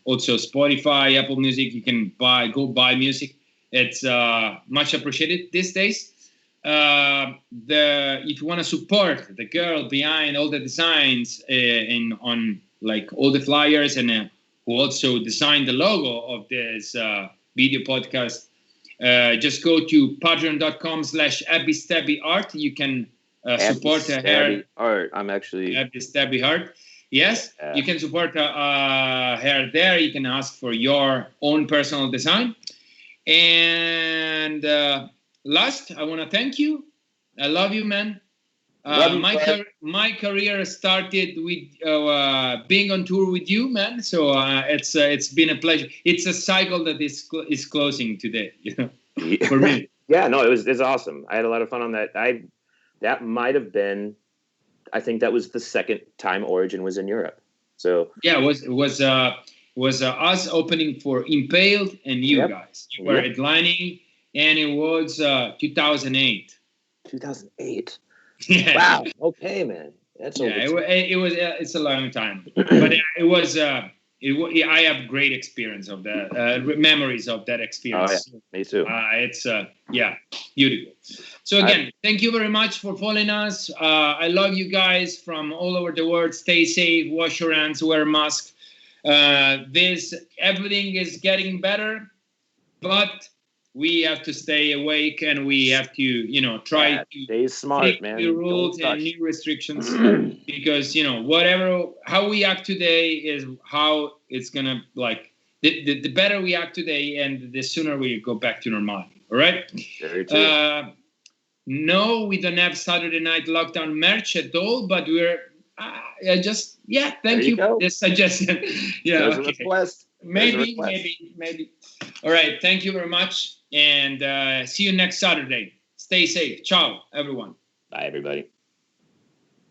Also Spotify, Apple Music, you can go buy music. It's much appreciated these days. If you want to support the girl behind all the designs on all the flyers and who also designed the logo of this video podcast, just go to patreon.com/AbbyStabbyArt. You can support her art. I'm actually Abby Stabby Art. Yes, you can support her there. You can ask for your own personal design. And last, I want to thank you. I love you, man. My career started with being on tour with you, man. So it's been a pleasure. It's a cycle that is closing today, for me. Yeah, no, it was awesome. I had a lot of fun on that. That might have been, I think that was the second time Origin was in Europe. So yeah, it was us opening for Impaled and you guys. You were headlining, and it was 2008. 2008. Yeah. Wow. Okay, man. That's it's a long time, but it was. I have great experience of that, memories of that experience. Oh, yeah. Me too. It's beautiful. So again, thank you very much for following us. I love you guys from all over the world. Stay safe, wash your hands, wear a mask. Everything is getting better, but we have to stay awake and we have to, try to stay smart, man. New rules and new restrictions because, how we act today is how it's gonna the better we act today and the sooner we go back to normality. All right. Very true. No, we don't have Saturday Night Lockdown merch at all, but we're thank you for this suggestion. Yeah. There's a request. Maybe. All right. Thank you very much. And see you next Saturday. Stay safe. Ciao, everyone. Bye, everybody.